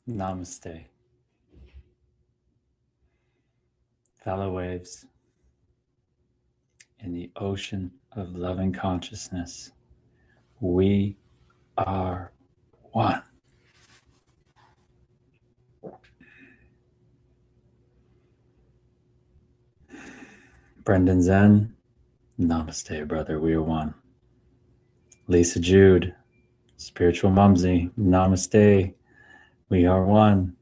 Namaste. Fellow waves in the ocean of loving consciousness, we are one. Brendan Zen, namaste, brother, we are one. Lisa Jude, spiritual mumsy, namaste, we are one.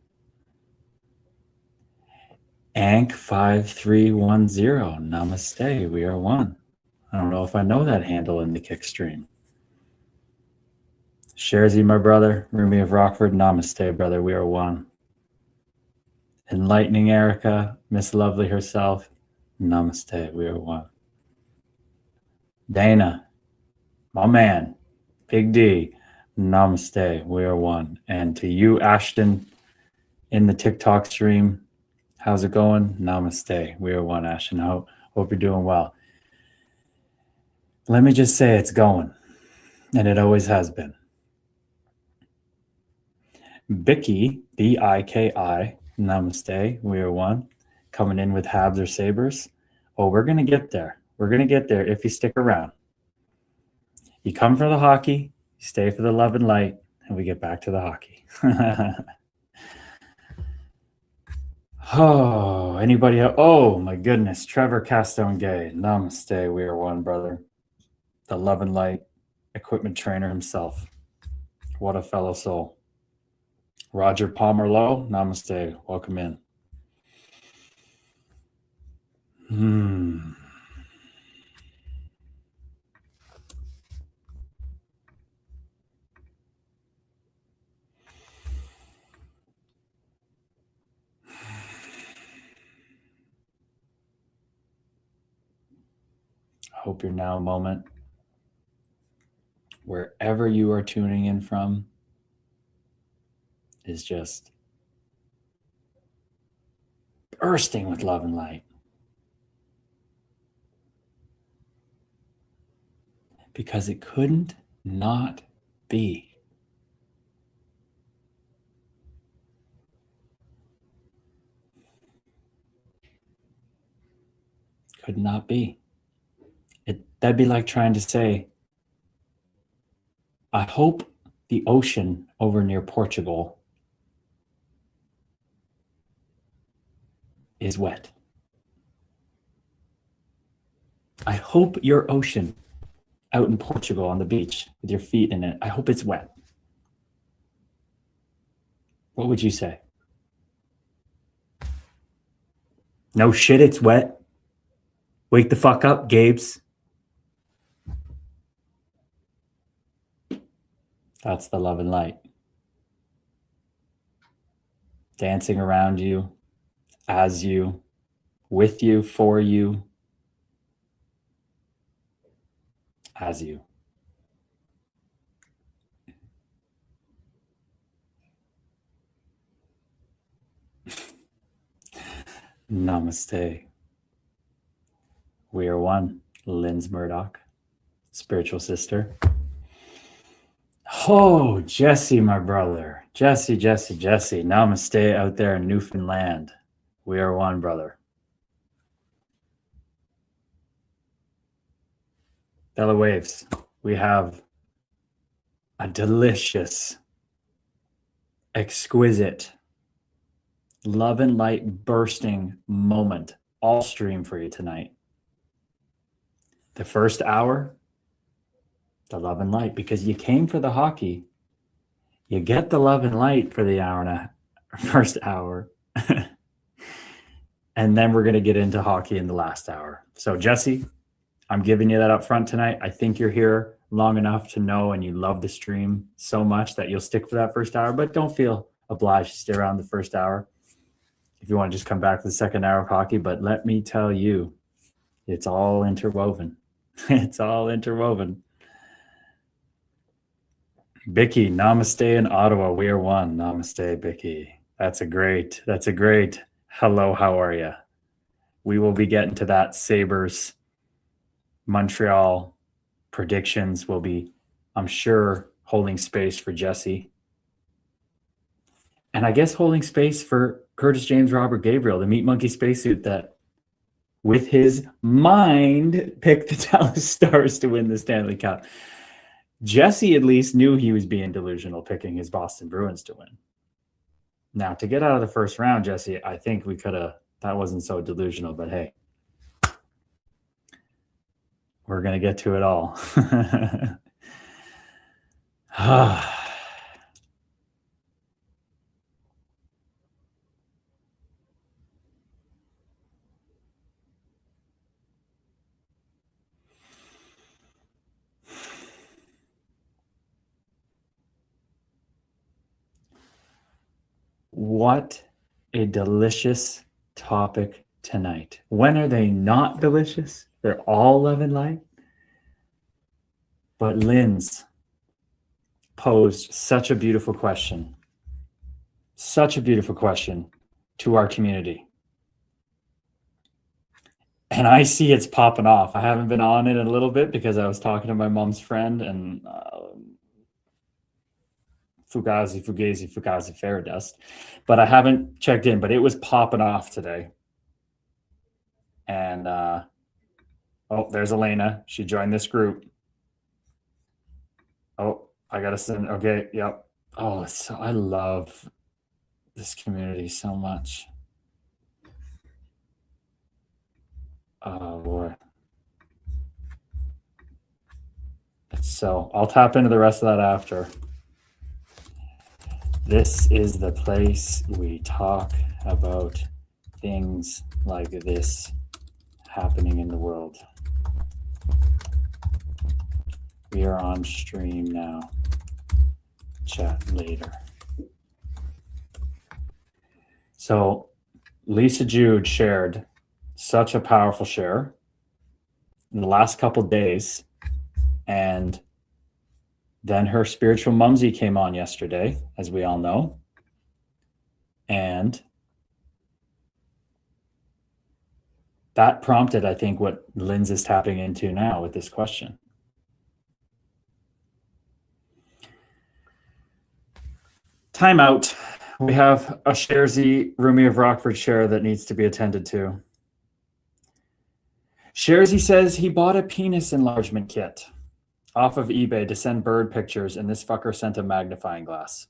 Ank 5310, namaste, we are one. I don't know if I know that handle in the kick stream. Sherzi, my brother, Rumi of Rockford, namaste, brother, we are one. Enlightening Erica, Miss Lovely herself, namaste, we are one. Dana, my man, Big D, namaste, we are one. And to you, Ashton, in the TikTok stream, how's it going? Namaste, we are one, Ashton. Hope you're doing well. Let me just say it's going, and it always has been. Biki, B-I-K-I, namaste, we are one, coming in with Habs or Sabres. Oh, we're going to get there. We're going to get there if you stick around. You come for the hockey, you stay for the love and light, and we get back to the hockey. Oh, anybody else? Oh, my goodness. Trevor Castone Gay, namaste, we are one, brother. The love and light equipment trainer himself. What a fellow soul. Roger Palmer Lowe, namaste. Welcome in. I hope you're now a moment wherever you are tuning in from is just bursting with love and light. Because it couldn't not be. Could not be. That'd be like trying to say, I hope the ocean over near Portugal is wet. I hope your ocean out in Portugal on the beach with your feet in it, I hope it's wet. What would you say? No shit, it's wet. Wake the fuck up, Gabes. That's the love and light. Dancing around you, as you, with you, for you, as you. Namaste. We are one. Lynn's Murdoch, spiritual sister. Oh, Jesse, my brother. Jesse. Namaste out there in Newfoundland. We are one, brother. Bella Waves, we have a delicious, exquisite, love and light bursting moment all stream for you tonight. The first hour, the love and light, because you came for the hockey. You get the love and light for the first hour. And then we're going to get into hockey in the last hour. So Jesse, I'm giving you that up front tonight. I think you're here long enough to know and you love the stream so much that you'll stick for that first hour, but don't feel obliged to stay around the first hour if you want to just come back for the second hour of hockey. But let me tell you, it's all interwoven. It's all interwoven. Bicky, namaste in Ottawa. We are one. Namaste, Bicky. That's a great. Hello, how are you? We will be getting to that Sabres Montreal predictions. Will be, I'm sure, holding space for Jesse. And I guess holding space for Curtis James Robert Gabriel, the Meat Monkey spacesuit that with his mind picked the Dallas Stars to win the Stanley Cup. Jesse at least knew he was being delusional picking his Boston Bruins to win. Now, to get out of the first round, Jesse, I think we could have, that wasn't so delusional, but hey, we're going to get to it all. What a delicious topic tonight. When are they not delicious? They're all love and light. But Lynn's posed such a beautiful question to our community. And I see it's popping off. I haven't been on it in a little bit because I was talking to my mom's friend and Fugazi fairy dust, but I haven't checked in, but it was popping off today. And oh, there's Elena. She joined this group. Oh, I gotta send. Okay, yep. Oh, so I love this community so much. Oh boy. So I'll tap into the rest of that after. This is the place we talk about things like this happening in the world. We are on stream now. Chat later. So Lisa Jude shared such a powerful share in the last couple of days, and then her spiritual mumsy came on yesterday, as we all know, and that prompted, I think, what Lynn's is tapping into now with this question. Time out. We have a Sharzy Rumi of Rockford share that needs to be attended to. Sharzy says he bought a penis enlargement kit off of eBay to send bird pictures, and this fucker sent a magnifying glass.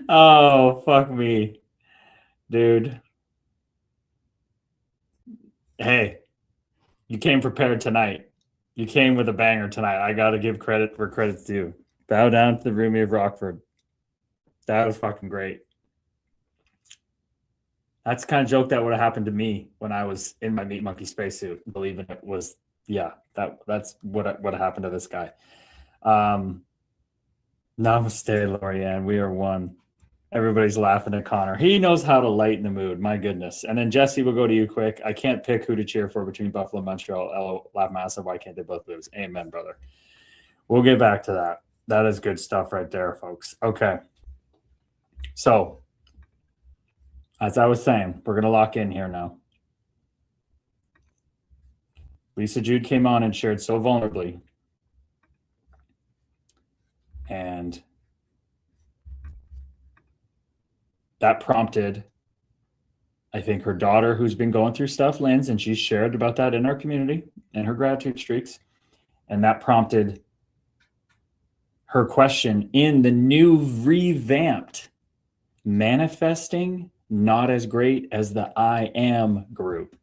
Oh, fuck me, dude. Hey, you came prepared tonight. You came with a banger tonight. I got to give credit where credit's due. Bow down to the Rumi of Rockford. That was fucking great. That's the kind of joke that would have happened to me when I was in my Meat Monkey spacesuit, believing it was, yeah, that's what happened to this guy. Namaste, Lorianne. We are one. Everybody's laughing at Connor. He knows how to lighten the mood. My goodness. And then Jesse, we'll go to you quick. I can't pick who to cheer for between Buffalo and Montreal. Elo, laugh massive. Why can't they both lose? Amen, brother. We'll get back to that. That is good stuff right there, folks. Okay. So, as I was saying, we're going to lock in here now. Lisa Jude came on and shared so vulnerably. And that prompted, I think, her daughter, who's been going through stuff, Linz, and she's shared about that in our community and her gratitude streaks. And that prompted her question in the new revamped Manifesting Not As Great as the I Am group.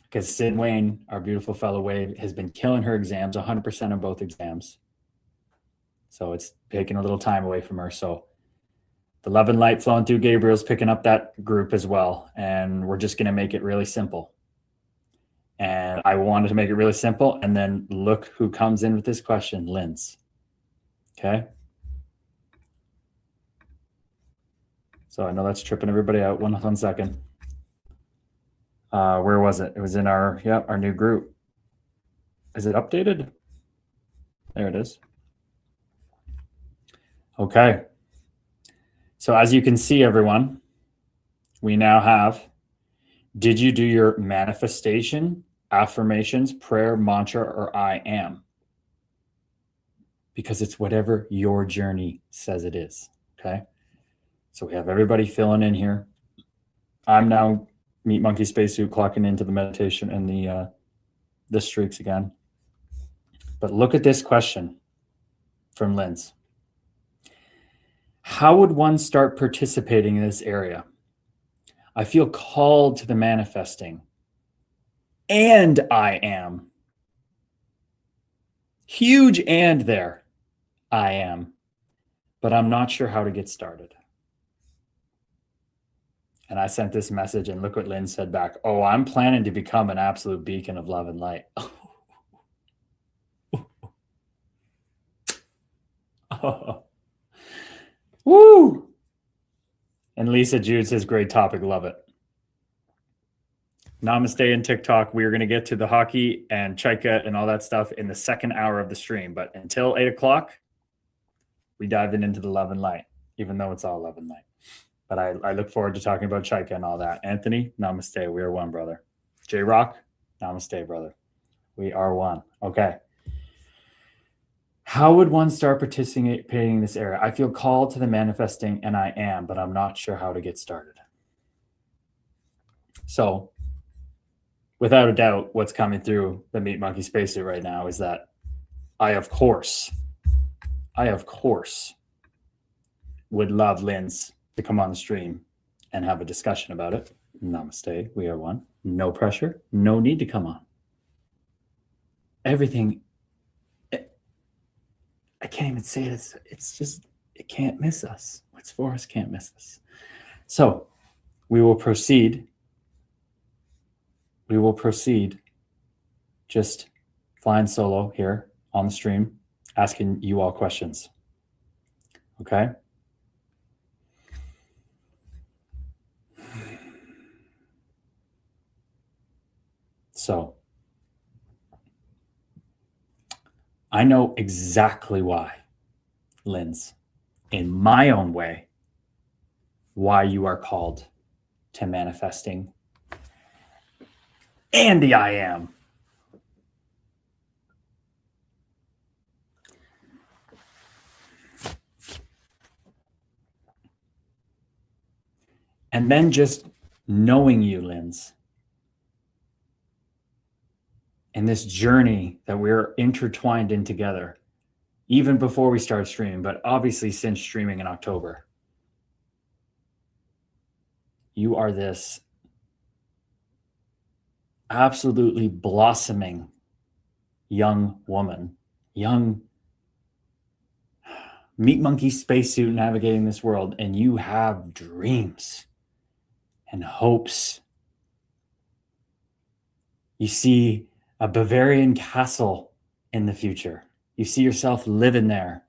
Because Sid Wayne, our beautiful fellow Wade, has been killing her exams, 100% on both exams. So it's taking a little time away from her. So the love and light flowing through Gabriel's picking up that group as well. And we're just going to make it really simple. And I wanted to make it really simple. And then look who comes in with this question, Linz. Okay. So I know that's tripping everybody out. One second. Where was it? It was in our new group. Is it updated? There it is. Okay. So as you can see, everyone, we now have, did you do your manifestation, affirmations, prayer, mantra, or I am? Because it's whatever your journey says it is. Okay. So we have everybody filling in here. I'm now Meat Monkey Spacesuit clocking into the meditation and the streaks again. But look at this question from Linz. How would one start participating in this area? I feel called to the manifesting. And I am. Huge and there. I am. But I'm not sure how to get started. And I sent this message and look what Lynn said back. Oh, I'm planning to become an absolute beacon of love and light. Oh. Woo! And Lisa Jude says, great topic, love it. Namaste and TikTok. We are going to get to the hockey and Chaika and all that stuff in the second hour of the stream. But until 8 o'clock, we dive into the love and light, even though it's all love and light. But I look forward to talking about Chaika and all that. Anthony, namaste. We are one, brother. J-Rock, namaste, brother. We are one. Okay. How would one start participating in this area? I feel called to the manifesting, and I am, but I'm not sure how to get started. So, without a doubt, what's coming through the Meat Monkey spacesuit right now is that I, of course, would love Linz to come on the stream and have a discussion about it. Namaste. We are one. No pressure. No need to come on. Everything. I can't even say it. It's just, it can't miss us. What's for us can't miss us. So we will proceed. Just flying solo here on the stream, asking you all questions. Okay? So I know exactly why, Linz, in my own way, why you are called to manifesting and the I am. And then just knowing you, Linz, and this journey that we're intertwined in together, even before we start streaming, but obviously since streaming in October, you are this absolutely blossoming young woman, young meat monkey spacesuit navigating this world, and you have dreams and hopes. You see a Bavarian castle in the future. You see yourself living there,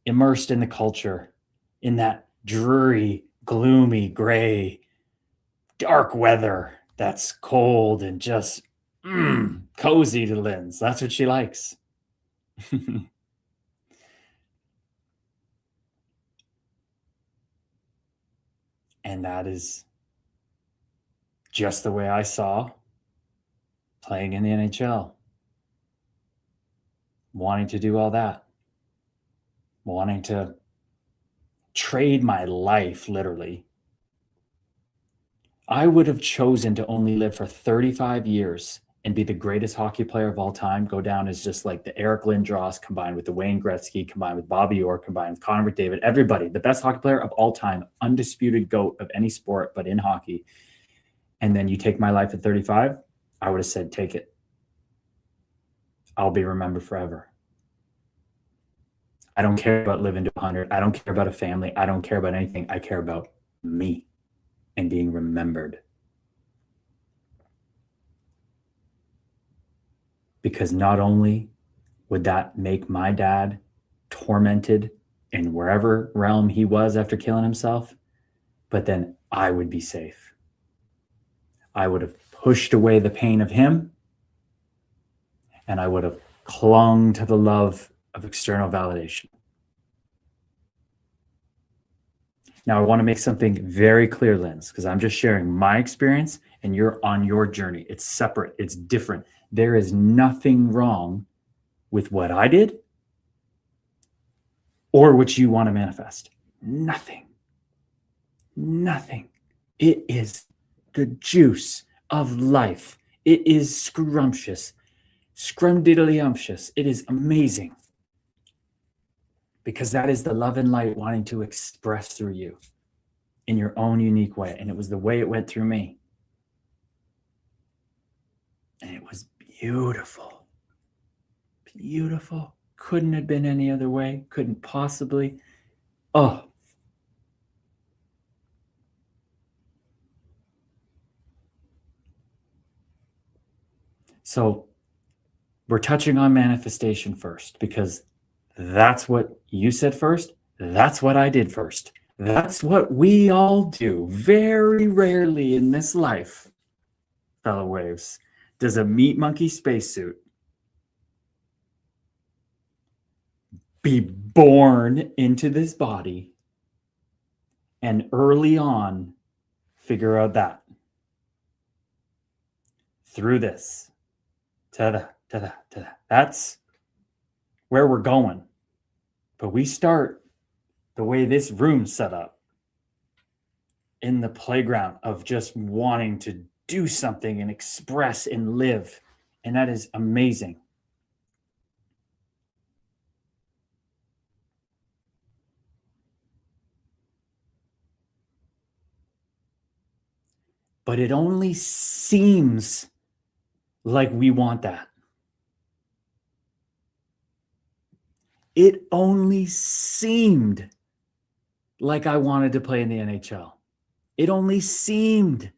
immersed in the culture, in that dreary, gloomy, gray, dark weather that's cold and just cozy to Linz. That's what she likes. And that is just the way I saw playing in the NHL. Wanting to do all that. Wanting to trade my life, literally. I would have chosen to only live for 35 years and be the greatest hockey player of all time, go down as just like the Eric Lindros combined with the Wayne Gretzky, combined with Bobby Orr, combined with Connor McDavid, everybody, the best hockey player of all time, undisputed GOAT of any sport, but in hockey. And then you take my life at 35, I would have said, take it. I'll be remembered forever. I don't care about living to 100. I don't care about a family. I don't care about anything. I care about me and being remembered. Because not only would that make my dad tormented in wherever realm he was after killing himself, but then I would be safe. I would have pushed away the pain of him, and I would have clung to the love of external validation. Now, I want to make something very clear, Linz, because I'm just sharing my experience and you're on your journey. It's separate. It's different. There is nothing wrong with what I did or what you want to manifest. Nothing. Nothing. It is the juice of life. It is scrumptious. Scrumdiddlyumptious. It is amazing. Because that is the love and light wanting to express through you in your own unique way. And it was the way it went through me. And it was beautiful. Beautiful. Couldn't have been any other way. Couldn't possibly. Oh. So we're touching on manifestation first, because that's what you said first. That's what I did first. That's what we all do very rarely in this life. fellow waves, does a meat monkey spacesuit be born into this body and early on figure out that through this? Ta-da, ta-da, ta-da. That's where we're going. But we start the way this room's set up, in the playground of just wanting to do something and express and live. And that is amazing. But it only seems like we want that. It only seemed like I wanted to play in the NHL. It only seemed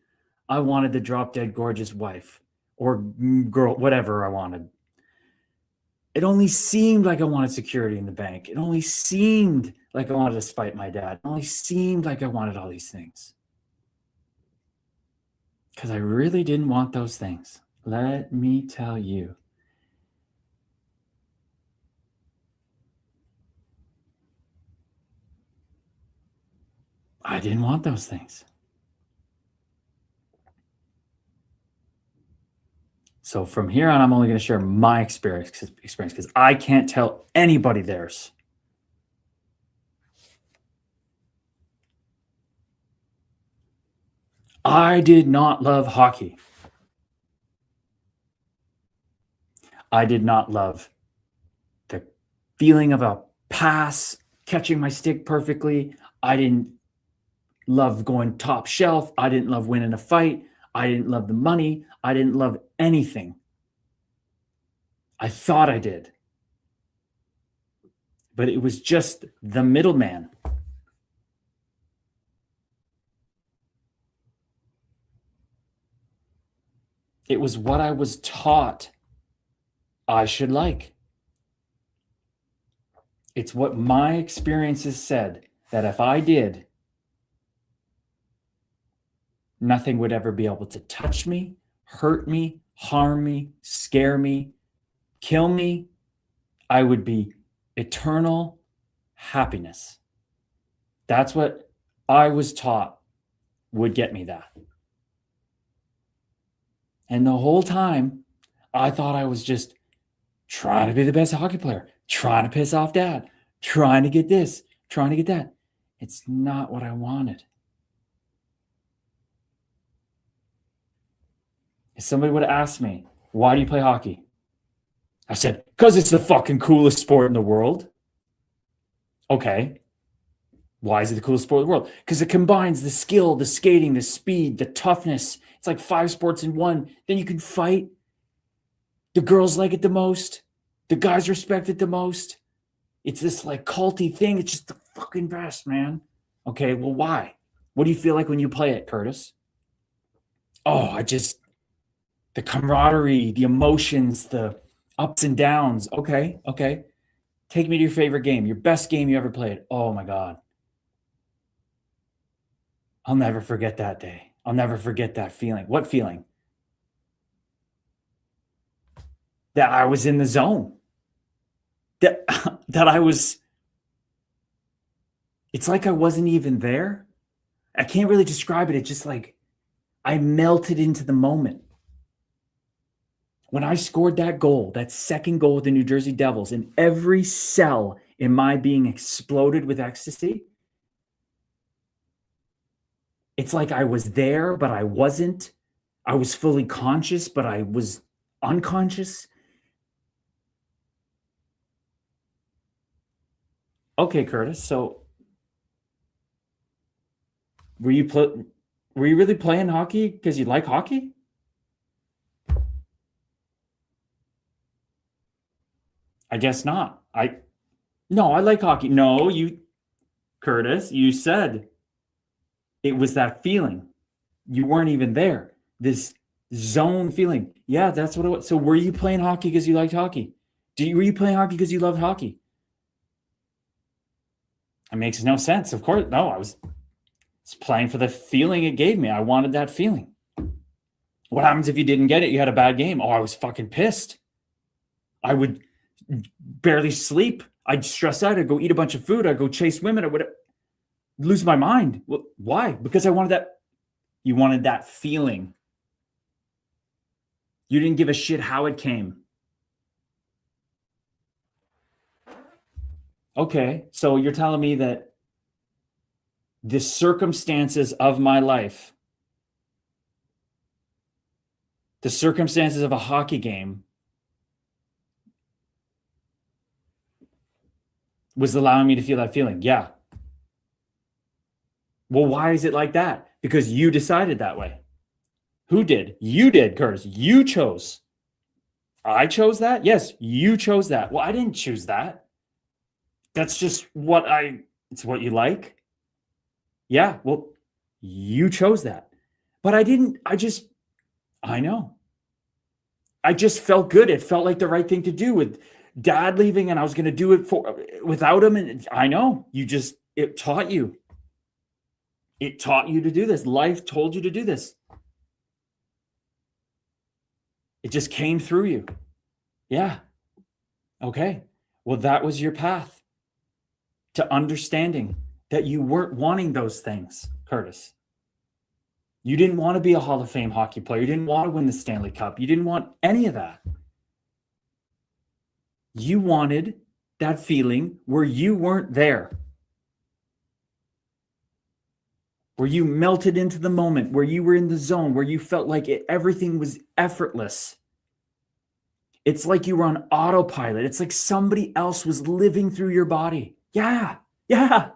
I wanted the drop dead gorgeous wife or girl, whatever I wanted. It only seemed like I wanted security in the bank. It only seemed like I wanted to spite my dad. It only seemed like I wanted all these things. Because I really didn't want those things. Let me tell you. I didn't want those things. So from here on, I'm only going to share my experience because I can't tell anybody theirs. I did not love hockey. I did not love the feeling of a pass, catching my stick perfectly. I didn't love going top shelf. I didn't love winning a fight. I didn't love the money. I didn't love anything. I thought I did. But it was just the middleman. It was what I was taught I should like. It's what my experiences said that if I did, nothing would ever be able to touch me, hurt me, harm me, scare me, kill me. I would be eternal happiness. That's what I was taught would get me that. And the whole time, I thought I was just trying to be the best hockey player, trying to piss off dad, trying to get this, trying to get that. It's not what I wanted. If somebody would have asked me, why do you play hockey? I said, because it's the fucking coolest sport in the world. Okay. Why is it the coolest sport in the world? Because it combines the skill, the skating, the speed, the toughness. It's like 5 sports in one. Then you can fight. The girls like it the most. The guys respect it the most. It's this like culty thing. It's just the fucking best, man. Okay, well, why? What do you feel like when you play it, Curtis? Oh, the camaraderie, the emotions, the ups and downs. Okay. Take me to your favorite game, your best game you ever played. Oh my God. I'll never forget that day. I'll never forget that feeling. What feeling? That I was in the zone. That I was, it's like I wasn't even there. I can't really describe it. It's just like I melted into the moment. When I scored that goal, that second goal with the New Jersey Devils, and every cell in my being exploded with ecstasy, it's like I was there, but I wasn't. I was fully conscious, but I was unconscious. Okay, Curtis, so were you really playing hockey because you like hockey? I guess not. No, I like hockey. No, Curtis, you said it was that feeling. You weren't even there. This zone feeling. Yeah, that's what it was. So were you playing hockey because you liked hockey? Were you playing hockey because you loved hockey? It makes no sense. Of course, no, I was playing for the feeling it gave me. I wanted that feeling. What happens if you didn't get it? You had a bad game. Oh, I was fucking pissed. I would barely sleep. I'd stress out. I'd go eat a bunch of food. I'd go chase women. I would lose my mind. Well, why? Because I wanted that. You wanted that feeling. You didn't give a shit how it came. Okay, so you're telling me that the circumstances of my life, the circumstances of a hockey game, was allowing me to feel that feeling. Yeah. Well, why is it like that? Because you decided that way. Who did? You did, Curtis. You chose. I chose that? Yes, you chose that. Well, I didn't choose that. That's just it's what you like. Yeah, well, you chose that. But I didn't, I know. I just felt good. It felt like the right thing to do with dad leaving, and I was going to do it without him. And I know it taught you. It taught you to do this. Life told you to do this. It just came through you. Yeah. Okay. Well, that was your path to understanding that you weren't wanting those things, Curtis. You didn't want to be a Hall of Fame hockey player. You didn't want to win the Stanley Cup. You didn't want any of that. You wanted that feeling where you weren't there, where you melted into the moment, where you were in the zone, where you felt like everything was effortless. It's like you were on autopilot. It's like somebody else was living through your body. Yeah. Yeah.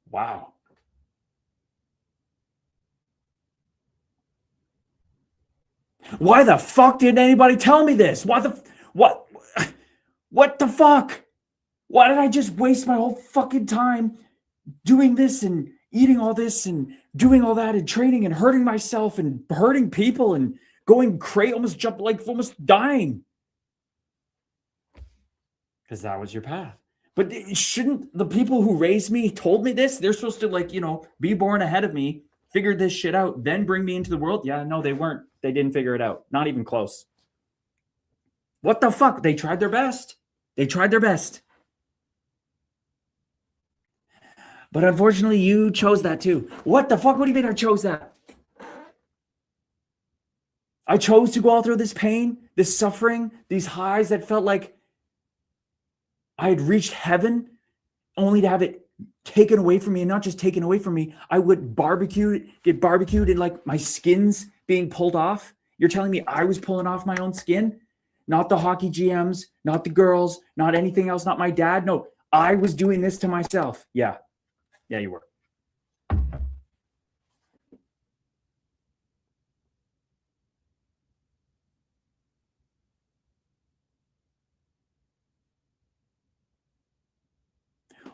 Wow. Why the fuck didn't anybody tell me this? What the fuck? Why did I just waste my whole fucking time doing this and eating all this and doing all that and training and hurting myself and hurting people and going crazy, almost dying? Because that was your path. But shouldn't the people who raised me told me this? They're supposed to be born ahead of me, figure this shit out, then bring me into the world? Yeah, no, they weren't. They didn't figure it out. Not even close. What the fuck? They tried their best. They tried their best. But unfortunately, you chose that too. What the fuck? What do you mean I chose that? I chose to go all through this pain, this suffering, these highs that felt like I had reached heaven, only to have it taken away from me. And not just taken away from me, I would get barbecued and like my skin's being pulled off. You're telling me I was pulling off my own skin? Not the hockey GMs, not the girls, not anything else, not my dad. No, I was doing this to myself. Yeah. Yeah, you were.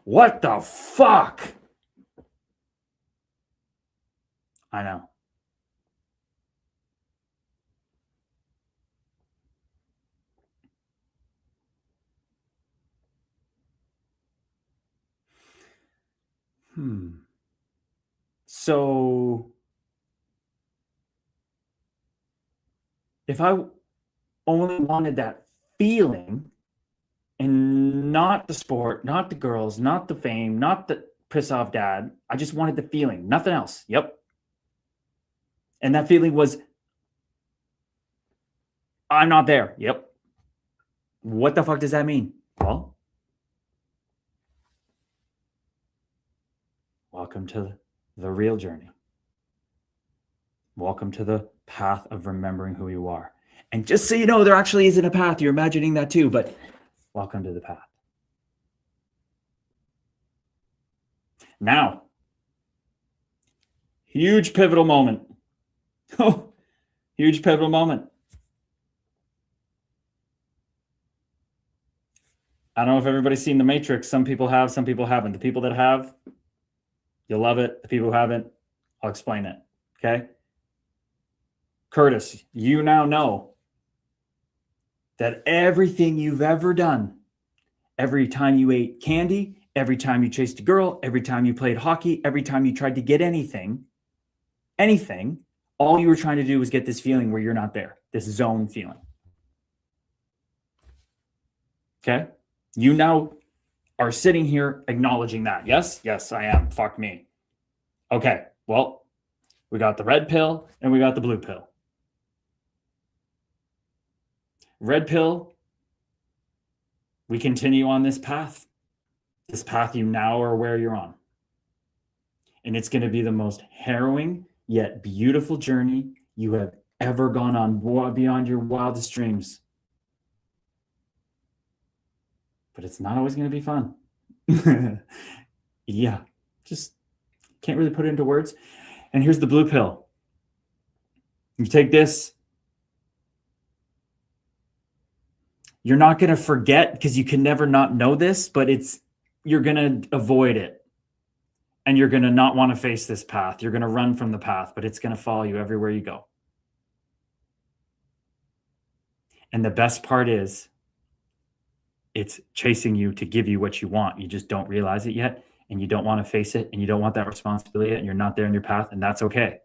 What the fuck? I know. So if I only wanted that feeling and not the sport, not the girls, not the fame, not the piss off dad, I just wanted the feeling, nothing else. Yep. And that feeling was, I'm not there. Yep. What the fuck does that mean? Well, welcome to the real journey. Welcome to the path of remembering who you are. And just so you know, there actually isn't a path. You're imagining that too, but welcome to the path. Now, huge pivotal moment. Oh, huge pivotal moment. I don't know if everybody's seen The Matrix. Some people have, some people haven't. The people that have, you'll love it. The people who haven't, I'll explain it. Okay? Curtis, you now know that everything you've ever done, every time you ate candy, every time you chased a girl, every time you played hockey, every time you tried to get anything, all you were trying to do was get this feeling where you're not there, this zone feeling. Okay? You now are sitting here acknowledging that. Yes? Yes, I am. Fuck me. Okay, well, we got the red pill and we got the blue pill. Red pill, we continue on this path. This path you now are aware you're on. And it's going to be the most harrowing yet beautiful journey you have ever gone on beyond your wildest dreams. But it's not always going to be fun. Yeah, just can't really put it into words. And here's the blue pill. You take this. You're not going to forget because you can never not know this, but you're going to avoid it. And you're going to not want to face this path. You're going to run from the path, but it's going to follow you everywhere you go. And the best part is it's chasing you to give you what you want. You just don't realize it yet, and you don't want to face it, and you don't want that responsibility yet, and you're not there in your path, and that's okay.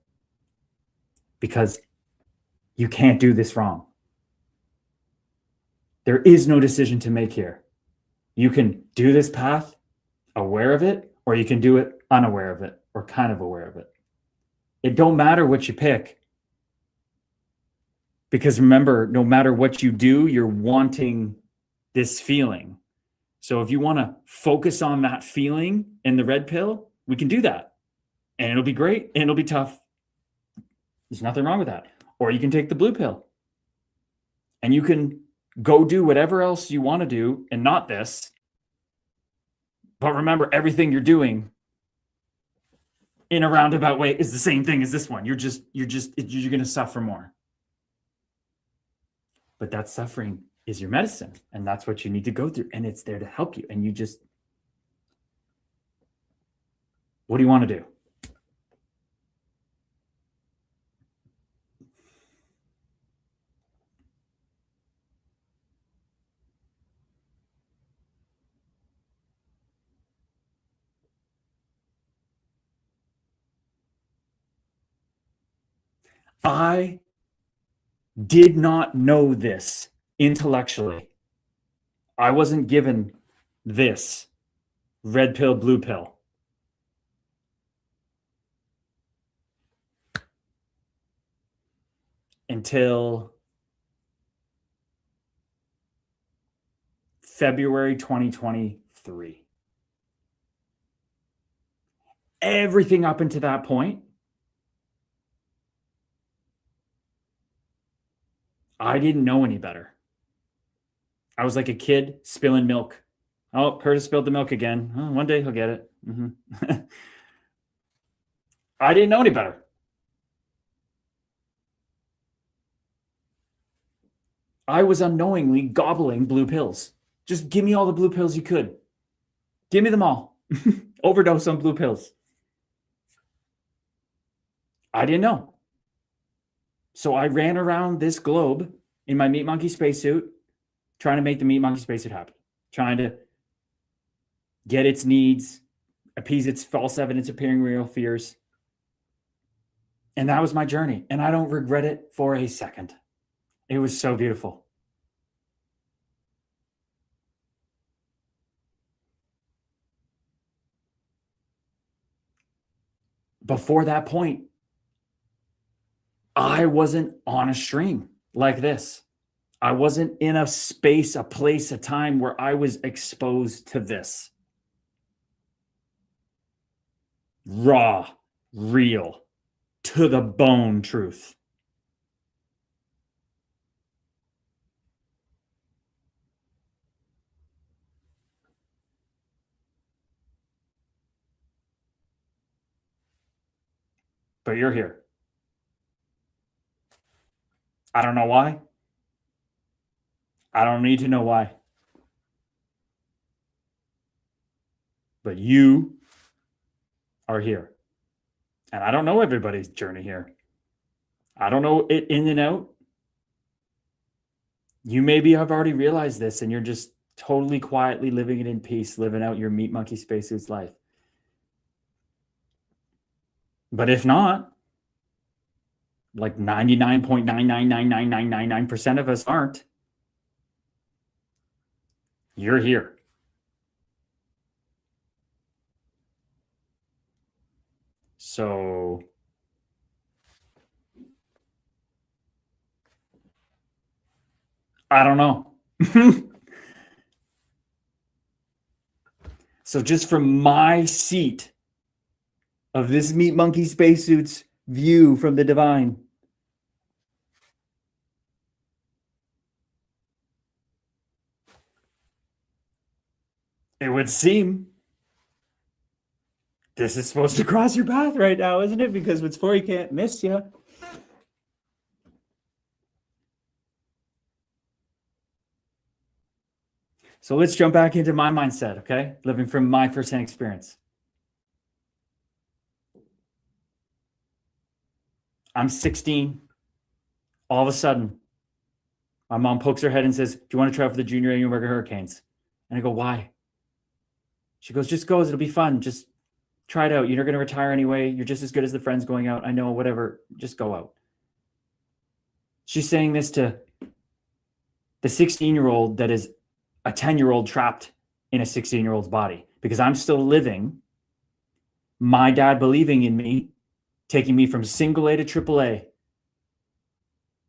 Because you can't do this wrong. There is no decision to make here. You can do this path aware of it, or you can do it unaware of it, or kind of aware of it. It don't matter what you pick. Because remember, no matter what you do, you're wanting this feeling. So if you want to focus on that feeling in the red pill, we can do that. And it'll be great, and it'll be tough. There's nothing wrong with that. Or you can take the blue pill. And you can go do whatever else you want to do and not this. But remember, everything you're doing in a roundabout way is the same thing as this one. You're going to suffer more. But that suffering is your medicine, and that's what you need to go through, and it's there to help you. And what do you want to do? I did not know this intellectually. I wasn't given this red pill, blue pill. Until February 2023. Everything up until that point, I didn't know any better. I was like a kid spilling milk. Oh, Curtis spilled the milk again. Oh, one day he'll get it. Mm-hmm. I didn't know any better. I was unknowingly gobbling blue pills. Just give me all the blue pills you could. Give me them all. Overdose on blue pills. I didn't know. So I ran around this globe in my Meat Monkey spacesuit, trying to make the Meat Monkey spacesuit happen, trying to get its needs, appease its false evidence appearing real fears. And that was my journey. And I don't regret it for a second. It was so beautiful. Before that point, I wasn't on a stream like this. I wasn't in a space, a place, a time where I was exposed to this. Raw, real, to the bone truth. But you're here. I don't know why. I don't need to know why. But you are here. And I don't know everybody's journey here. I don't know it in and out. You maybe have already realized this and you're just totally quietly living it in peace, living out your meat monkey spacesuits life. But if not, like 99.9999999% of us aren't, you're here. So I don't know. So just from my seat of this meat monkey spacesuit's view from the divine, it would seem this is supposed to cross your path right now, isn't it? Because what's for you can't miss you. So let's jump back into my mindset, okay? Living from my firsthand experience. I'm 16. All of a sudden, my mom pokes her head and says, "Do you want to try out for the Junior A Newburgh Hurricanes?" And I go, "Why?" She goes, "Just go. It'll be fun. Just try it out. You're going to retire anyway. You're just as good as the friends going out. I know, whatever. Just go out." She's saying this to the 16-year-old that is a 10-year-old trapped in a 16-year-old's body, because I'm still living my dad believing in me, taking me from single A to triple A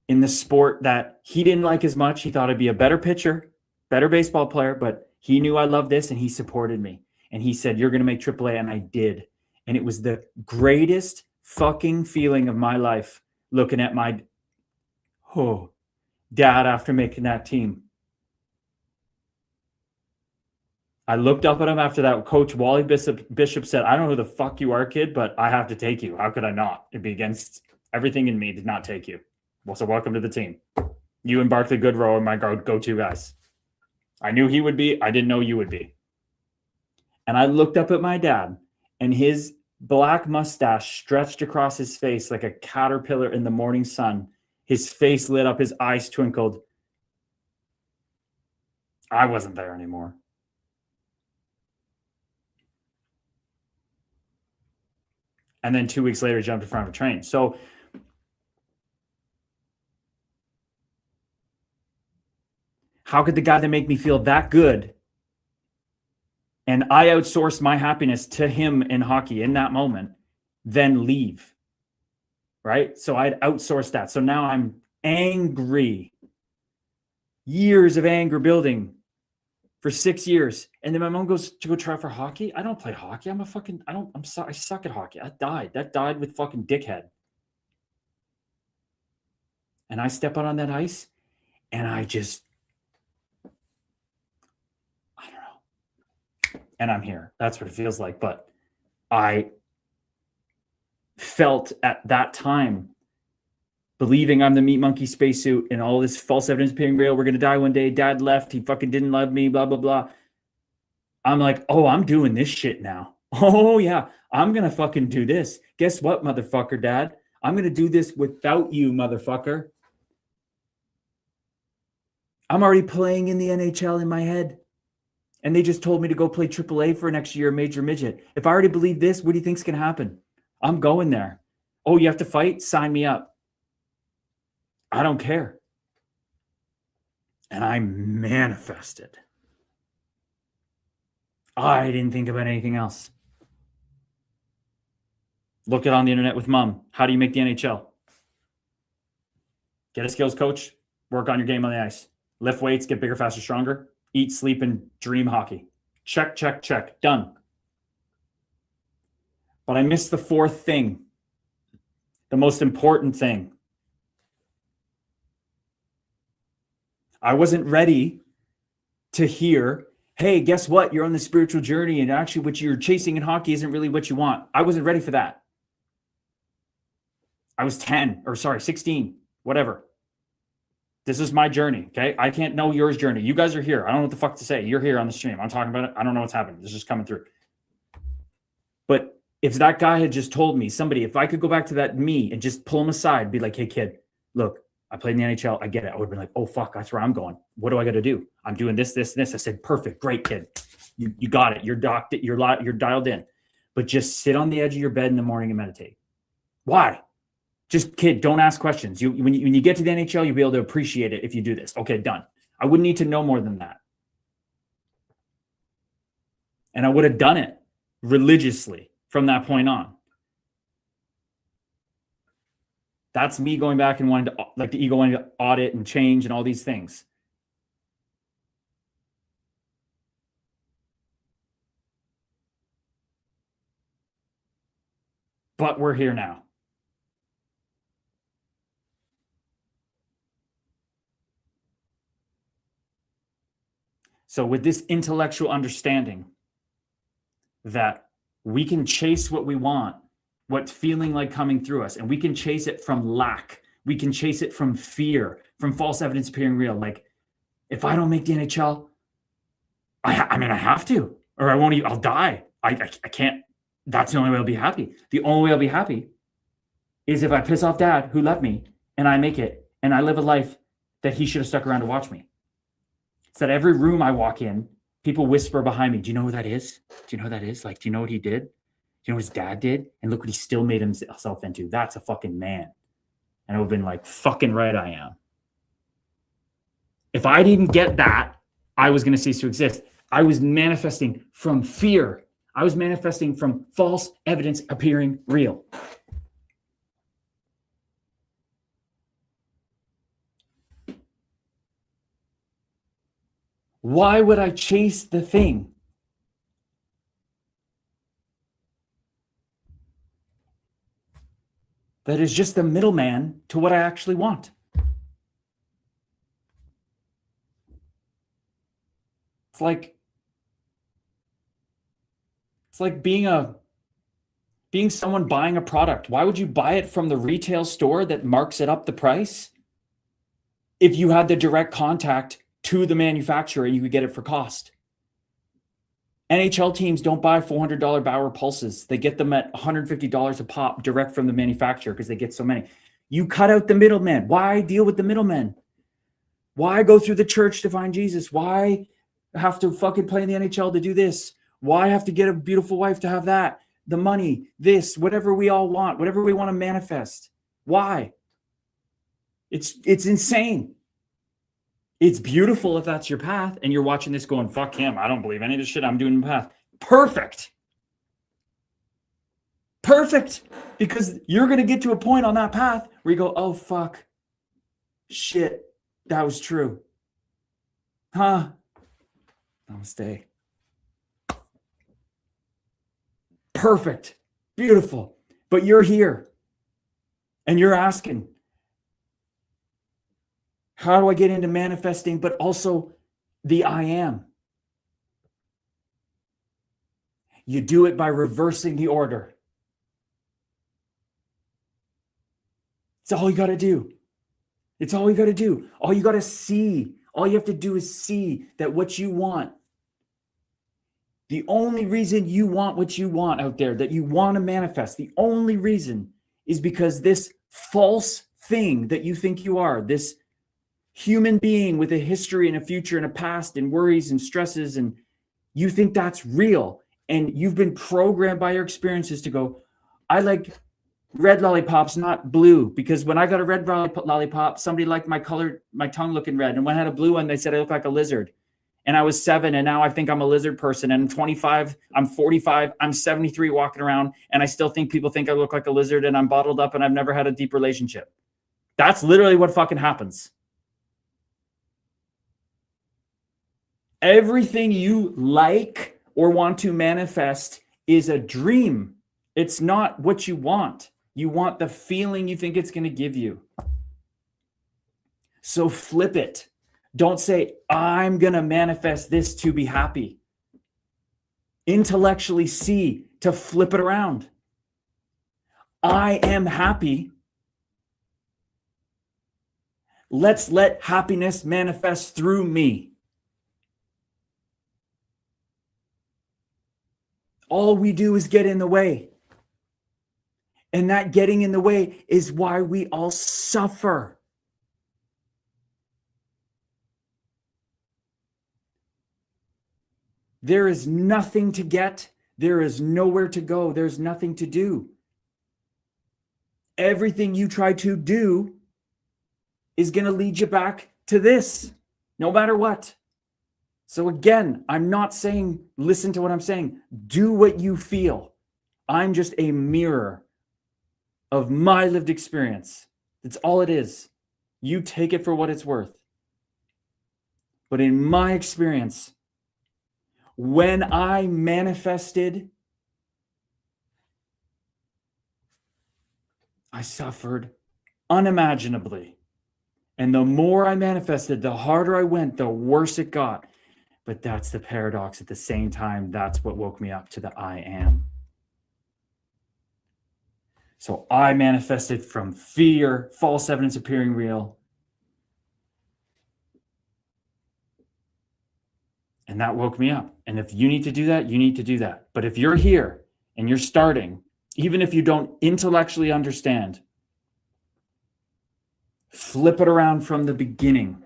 in the sport that he didn't like as much. He thought I'd be a better pitcher, better baseball player, but he knew I loved this and he supported me. And he said, "You're going to make triple A," and I did. And it was the greatest fucking feeling of my life, looking at my dad after making that team. I looked up at him after that. Coach Wally Bishop said, "I don't know who the fuck you are, kid, but I have to take you. How could I not? It'd be against everything in me to not take you. Well, so welcome to the team. You and Barkley Goodrow are my go-to guys." I knew he would be. I didn't know you would be. And I looked up at my dad, and his black mustache stretched across his face like a caterpillar in the morning sun. His face lit up. His eyes twinkled. I wasn't there anymore. And then 2 weeks later, he jumped in front of a train. So how could the guy that made me feel that good, and I outsourced my happiness to him in hockey in that moment, then leave? Right? So I'd outsourced that. So now I'm angry. Years of anger building for 6 years. And then my mom goes to go try for hockey. I don't play hockey. I suck at hockey. That died with fucking dickhead. And I step out on that ice and I don't know. And I'm here. That's what it feels like. But I felt at that time, believing I'm the meat monkey spacesuit and all this false evidence being real. We're going to die one day. Dad left. He fucking didn't love me, blah, blah, blah. I'm like, oh, I'm doing this shit now. Oh, yeah. I'm going to fucking do this. Guess what, motherfucker, Dad? I'm going to do this without you, motherfucker. I'm already playing in the NHL in my head. And they just told me to go play AAA for next year, major midget. If I already believe this, what do you think's going to happen? I'm going there. Oh, you have to fight? Sign me up. I don't care. And I manifested. I didn't think about anything else. Look it on the internet with Mom. How do you make the NHL? Get a skills coach. Work on your game on the ice. Lift weights. Get bigger, faster, stronger. Eat, sleep, and dream hockey. Check, check, check. Done. But I missed the fourth thing. The most important thing. I wasn't ready to hear, hey, guess what? You're on the spiritual journey, and actually what you're chasing in hockey isn't really what you want. I wasn't ready for that. I was 16, whatever. This is my journey, okay? I can't know yours journey. You guys are here. I don't know what the fuck to say. You're here on the stream. I'm talking about it. I don't know what's happening. This is just coming through. But if that guy had just told me, somebody, if I could go back to that me and just pull him aside, be like, hey, kid, look, I played in the NHL. I get it. I would have been like, oh, fuck, that's where I'm going. What do I got to do? I'm doing this, this, and this. I said, perfect. Great, kid. You got it. You're docked. You're dialed in. But just sit on the edge of your bed in the morning and meditate. Why? Just, kid, don't ask questions. When you get to the NHL, you'll be able to appreciate it if you do this. Okay, done. I wouldn't need to know more than that. And I would have done it religiously from that point on. That's me going back and wanting to, like the ego wanting to audit and change and all these things. But we're here now. So with this intellectual understanding that we can chase what we want, what's feeling like coming through us, and we can chase it from lack. We can chase it from fear, from false evidence appearing real. Like, if I don't make the NHL, I have to, or I won't even, I'll die. I can't. That's the only way I'll be happy. The only way I'll be happy is if I piss off dad who left me and I make it and I live a life that he should have stuck around to watch me. It's that every room I walk in, people whisper behind me, do you know who that is? Do you know who that is? Like, do you know what he did? Do you know what his dad did? And look what he still made himself into. That's a fucking man. And I would have been like, fucking right I am. If I didn't get that, I was going to cease to exist. I was manifesting from fear. I was manifesting from false evidence appearing real. Why would I chase the thing that is just the middleman to what I actually want? It's like being someone buying a product. Why would you buy it from the retail store that marks it up the price if you had the direct contact to the manufacturer and you could get it for cost? NHL teams don't buy $400 Bauer Pulses. They get them at $150 a pop direct from the manufacturer because they get so many. You cut out the middleman. Why deal with the middlemen? Why go through the church to find Jesus? Why have to fucking play in the NHL to do this? Why have to get a beautiful wife to have that? The money, this, whatever we all want, whatever we want to manifest. Why? It's insane. It's beautiful if that's your path and you're watching this going, fuck him. I don't believe any of this shit I'm doing in the path. Perfect. Perfect. Because you're going to get to a point on that path where you go, oh, fuck. Shit. That was true. Huh? Namaste. Perfect. Beautiful. But you're here and you're asking, how do I get into manifesting, but also the I am? You do it by reversing the order. It's all you got to do. It's all you got to do. All you got to see. All you have to do is see that what you want, the only reason you want what you want out there, that you want to manifest, the only reason is because this false thing that you think you are, this human being with a history and a future and a past and worries and stresses, and you think that's real, and you've been programmed by your experiences to go, I like red lollipops, not blue, because when I got a red lollipop, somebody liked my color, my tongue looking red, and when I had a blue one, they said I look like a lizard. And I was 7, and now I think I'm a lizard person, and I'm 25, I'm 45, I'm 73 walking around, and I still think people think I look like a lizard, and I'm bottled up, and I've never had a deep relationship. That's literally what fucking happens. Everything you like or want to manifest is a dream. It's not what you want. You want the feeling you think it's going to give you. So flip it. Don't say, I'm going to manifest this to be happy. Intellectually see to flip it around. I am happy. Let's let happiness manifest through me. All we do is get in the way. And that getting in the way is why we all suffer. There is nothing to get. There is nowhere to go. There's nothing to do. Everything you try to do is going to lead you back to this, no matter what. So again, I'm not saying, listen to what I'm saying. Do what you feel. I'm just a mirror of my lived experience. That's all it is. You take it for what it's worth. But in my experience, when I manifested, I suffered unimaginably. And the more I manifested, the harder I went, the worse it got. But that's the paradox. At the same time, that's what woke me up to the I am. So I manifested from fear, false evidence appearing real. And that woke me up. And if you need to do that, you need to do that. But if you're here and you're starting, even if you don't intellectually understand, flip it around from the beginning.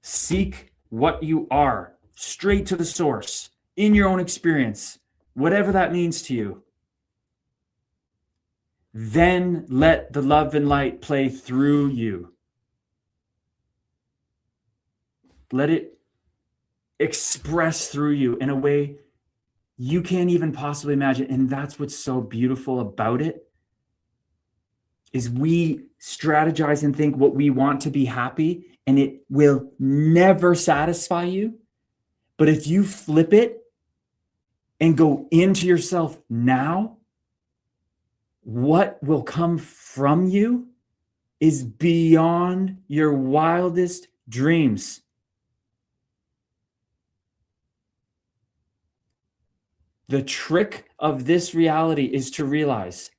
Seek what you are, straight to the source, in your own experience, whatever that means to you. Then let the love and light play through you. Let it express through you in a way you can't even possibly imagine. And that's what's so beautiful about it, is we strategize and think what we want to be happy, and it will never satisfy you. But if you flip it and go into yourself now, what will come from you is beyond your wildest dreams. The trick of this reality is to realize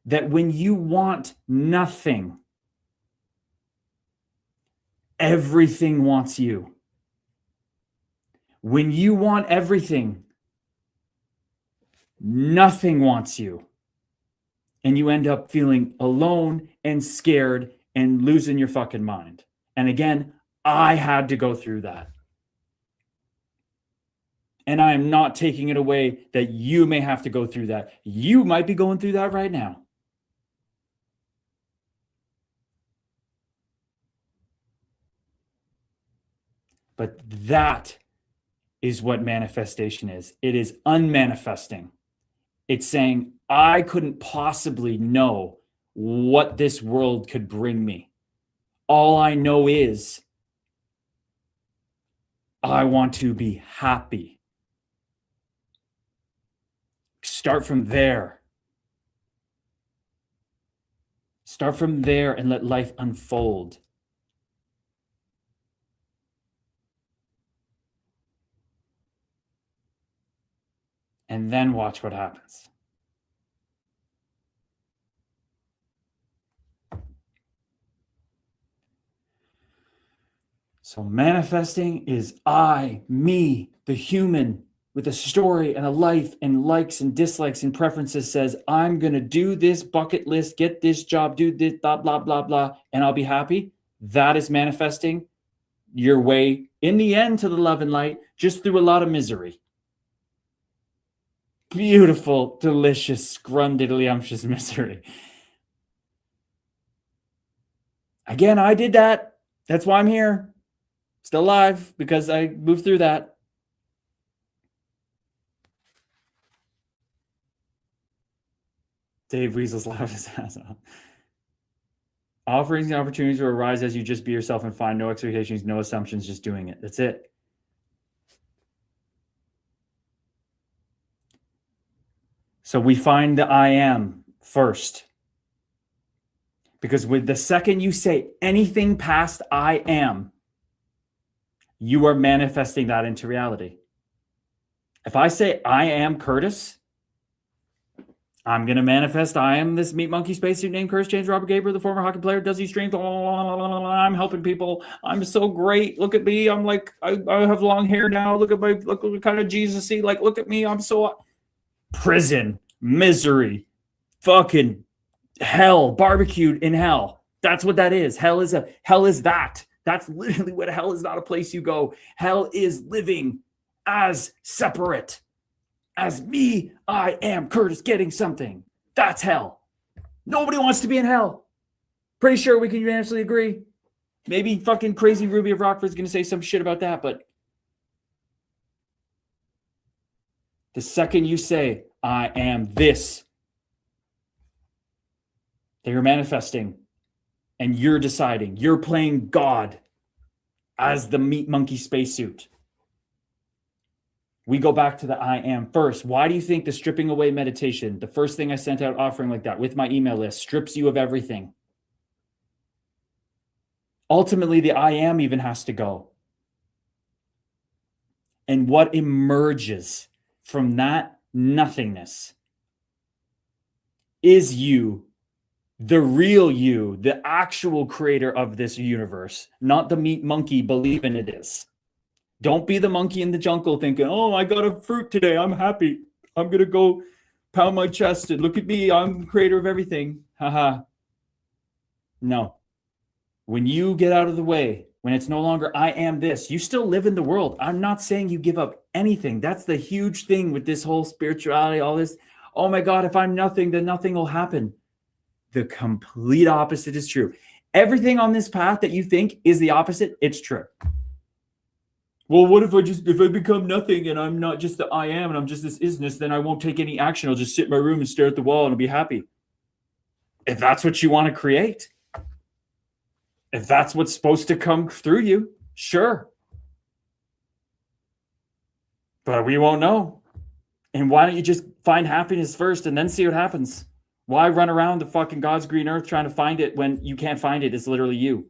that when you want nothing, everything wants you. When you want everything, nothing wants you. And you end up feeling alone and scared and losing your fucking mind. And again, I had to go through that. And I am not taking it away that you may have to go through that. You might be going through that right now. But that is what manifestation is. It is unmanifesting. It's saying, I couldn't possibly know what this world could bring me. All I know is I want to be happy. Start from there. Start from there and let life unfold. And then watch what happens. So manifesting is I, me, the human, with a story and a life and likes and dislikes and preferences, says, I'm going to do this bucket list, get this job, do this, blah, blah, blah, blah, and I'll be happy. That is manifesting your way, in the end, to the love and light, just through a lot of misery. Beautiful, delicious, scrumdiddlyumptious misery. Again, I did that. That's why I'm here. Still alive, because I moved through that. Dave Weasel's laughed his ass off. Offerings and opportunities will arise as you just be yourself and find no expectations, no assumptions, just doing it. That's it. So we find the I am first. Because with the second you say anything past I am, you are manifesting that into reality. If I say I am Curtis, I'm going to manifest I am this meat monkey spacesuit named Curtis James Robert Gabriel, the former hockey player, does these streams, I'm helping people, I'm so great, look at me, I'm like, I have long hair now, look what kind of Jesus-y, like, look at me, I'm so... Prison, misery, fucking hell, barbecued in hell. That's what that is. Hell is that. That's literally what hell is. Not a place you go. Hell is living as separate. As me, I am Curtis getting something. That's hell. Nobody wants to be in hell. Pretty sure we can unanimously agree. Maybe fucking crazy Ruby of Rockford's going to say some shit about that, but the second you say, I am this, that you're manifesting and you're deciding, you're playing God as the meat monkey spacesuit. We go back to the I am first. Why do you think the stripping away meditation, the first thing I sent out offering like that with my email list, strips you of everything? Ultimately, the I am even has to go. And what emerges from that nothingness is you, the real you, the actual creator of this universe, not the meat monkey believing it is. Don't be the monkey in the jungle thinking, oh, I got a fruit today. I'm happy. I'm going to go pound my chest and look at me. I'm the creator of everything. Haha. No. When you get out of the way, when it's no longer I am this, you still live in the world. I'm not saying you give up anything. That's the huge thing with this whole spirituality, all this. Oh my God, if I'm nothing, then nothing will happen. The complete opposite is true. Everything on this path that you think is the opposite, it's true. Well, what if I become nothing and I'm not just the I am and I'm just this isness, then I won't take any action. I'll just sit in my room and stare at the wall and I'll be happy. If that's what you want to create, if that's what's supposed to come through you, sure. But we won't know. And why don't you just find happiness first and then see what happens? Why run around the fucking God's green earth trying to find it when you can't find it? It's literally you.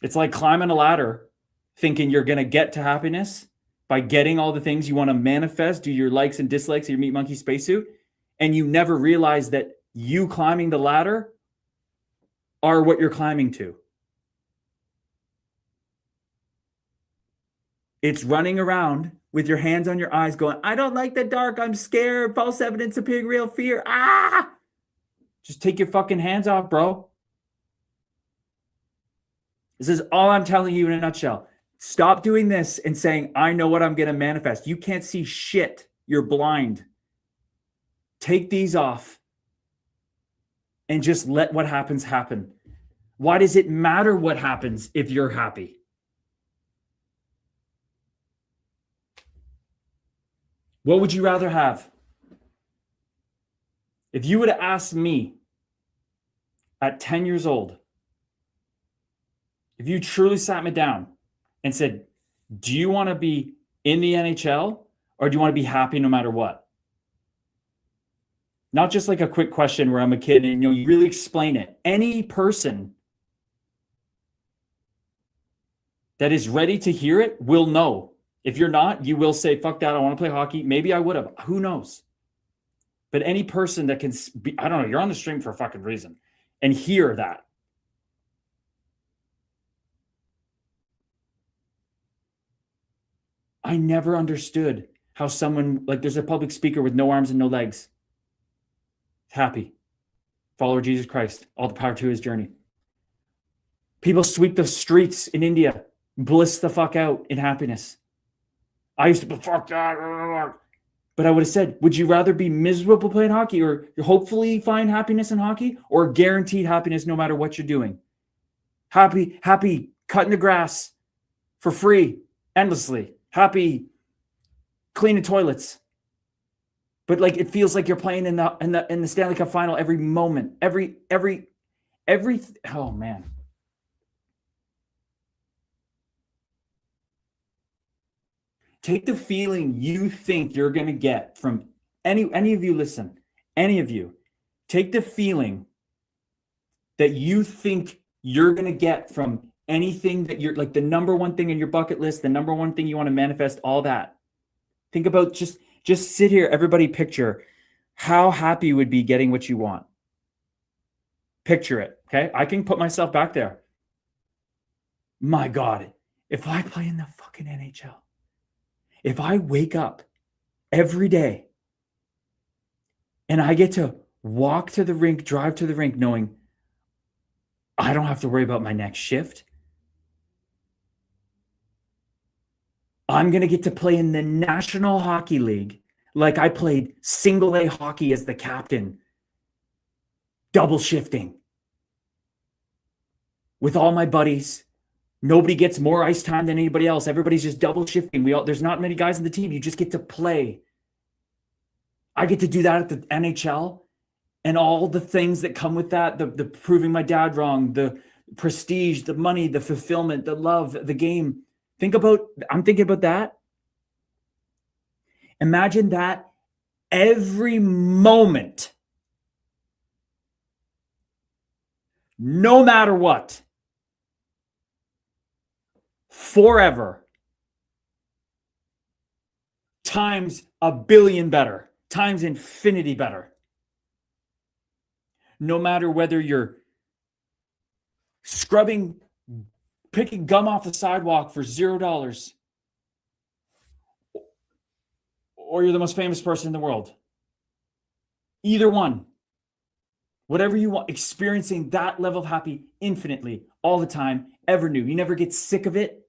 It's like climbing a ladder thinking you're going to get to happiness by getting all the things you want to manifest, do your likes and dislikes of your meat monkey spacesuit, and you never realize that you climbing the ladder are what you're climbing to. It's running around with your hands on your eyes going, I don't like the dark. I'm scared. False evidence appearing real. Fear. Ah! Just take your fucking hands off, bro. This is all I'm telling you in a nutshell. Stop doing this and saying, I know what I'm going to manifest. You can't see shit. You're blind. Take these off and just let what happens happen. Why does it matter what happens if you're happy? What would you rather have? If you would have asked me at 10 years old, if you truly sat me down and said, do you want to be in the NHL or do you want to be happy no matter what? Not just like a quick question where I'm a kid and you really explain it. Any person that is ready to hear it will know. If you're not, you will say, fuck that, I want to play hockey. Maybe I would have. Who knows? But any person that can be, I don't know, you're on the stream for a fucking reason and hear that. I never understood how someone, like there's a public speaker with no arms and no legs. Happy. Follower of Jesus Christ. All the power to his journey. People sweep the streets in India, bliss the fuck out in happiness. I used to be, fuck that. But I would have said, would you rather be miserable playing hockey or hopefully find happiness in hockey or guaranteed happiness no matter what you're doing? Happy cutting the grass for free, endlessly. Happy cleaning toilets. But like it feels like you're playing in the Stanley Cup final every moment. Every oh man. Take the feeling you think you're going to get from any of you, listen, any of you, take the feeling that you think you're going to get from anything that you're like the number one thing in your bucket list, the number one thing you want to manifest, all that. Think about just sit here. Everybody picture how happy you would be getting what you want. Picture it. Okay. I can put myself back there. My God, if I play in the fucking NHL, if I wake up every day and I get to walk to the rink, drive to the rink, knowing I don't have to worry about my next shift. I'm going to get to play in the National Hockey League like I played single A hockey as the captain, double shifting with all my buddies. Nobody gets more ice time than anybody else. Everybody's just double shifting. There's not many guys on the team. You just get to play. I get to do that at the NHL and all the things that come with that, the proving my dad wrong, the prestige, the money, the fulfillment, the love, the game. I'm thinking about that. Imagine that every moment, no matter what, forever, times a billion better, times infinity better. No matter whether you're picking gum off the sidewalk for $0, or you're the most famous person in the world. Either one. Whatever you want, experiencing that level of happy infinitely, all the time, ever new. You never get sick of it.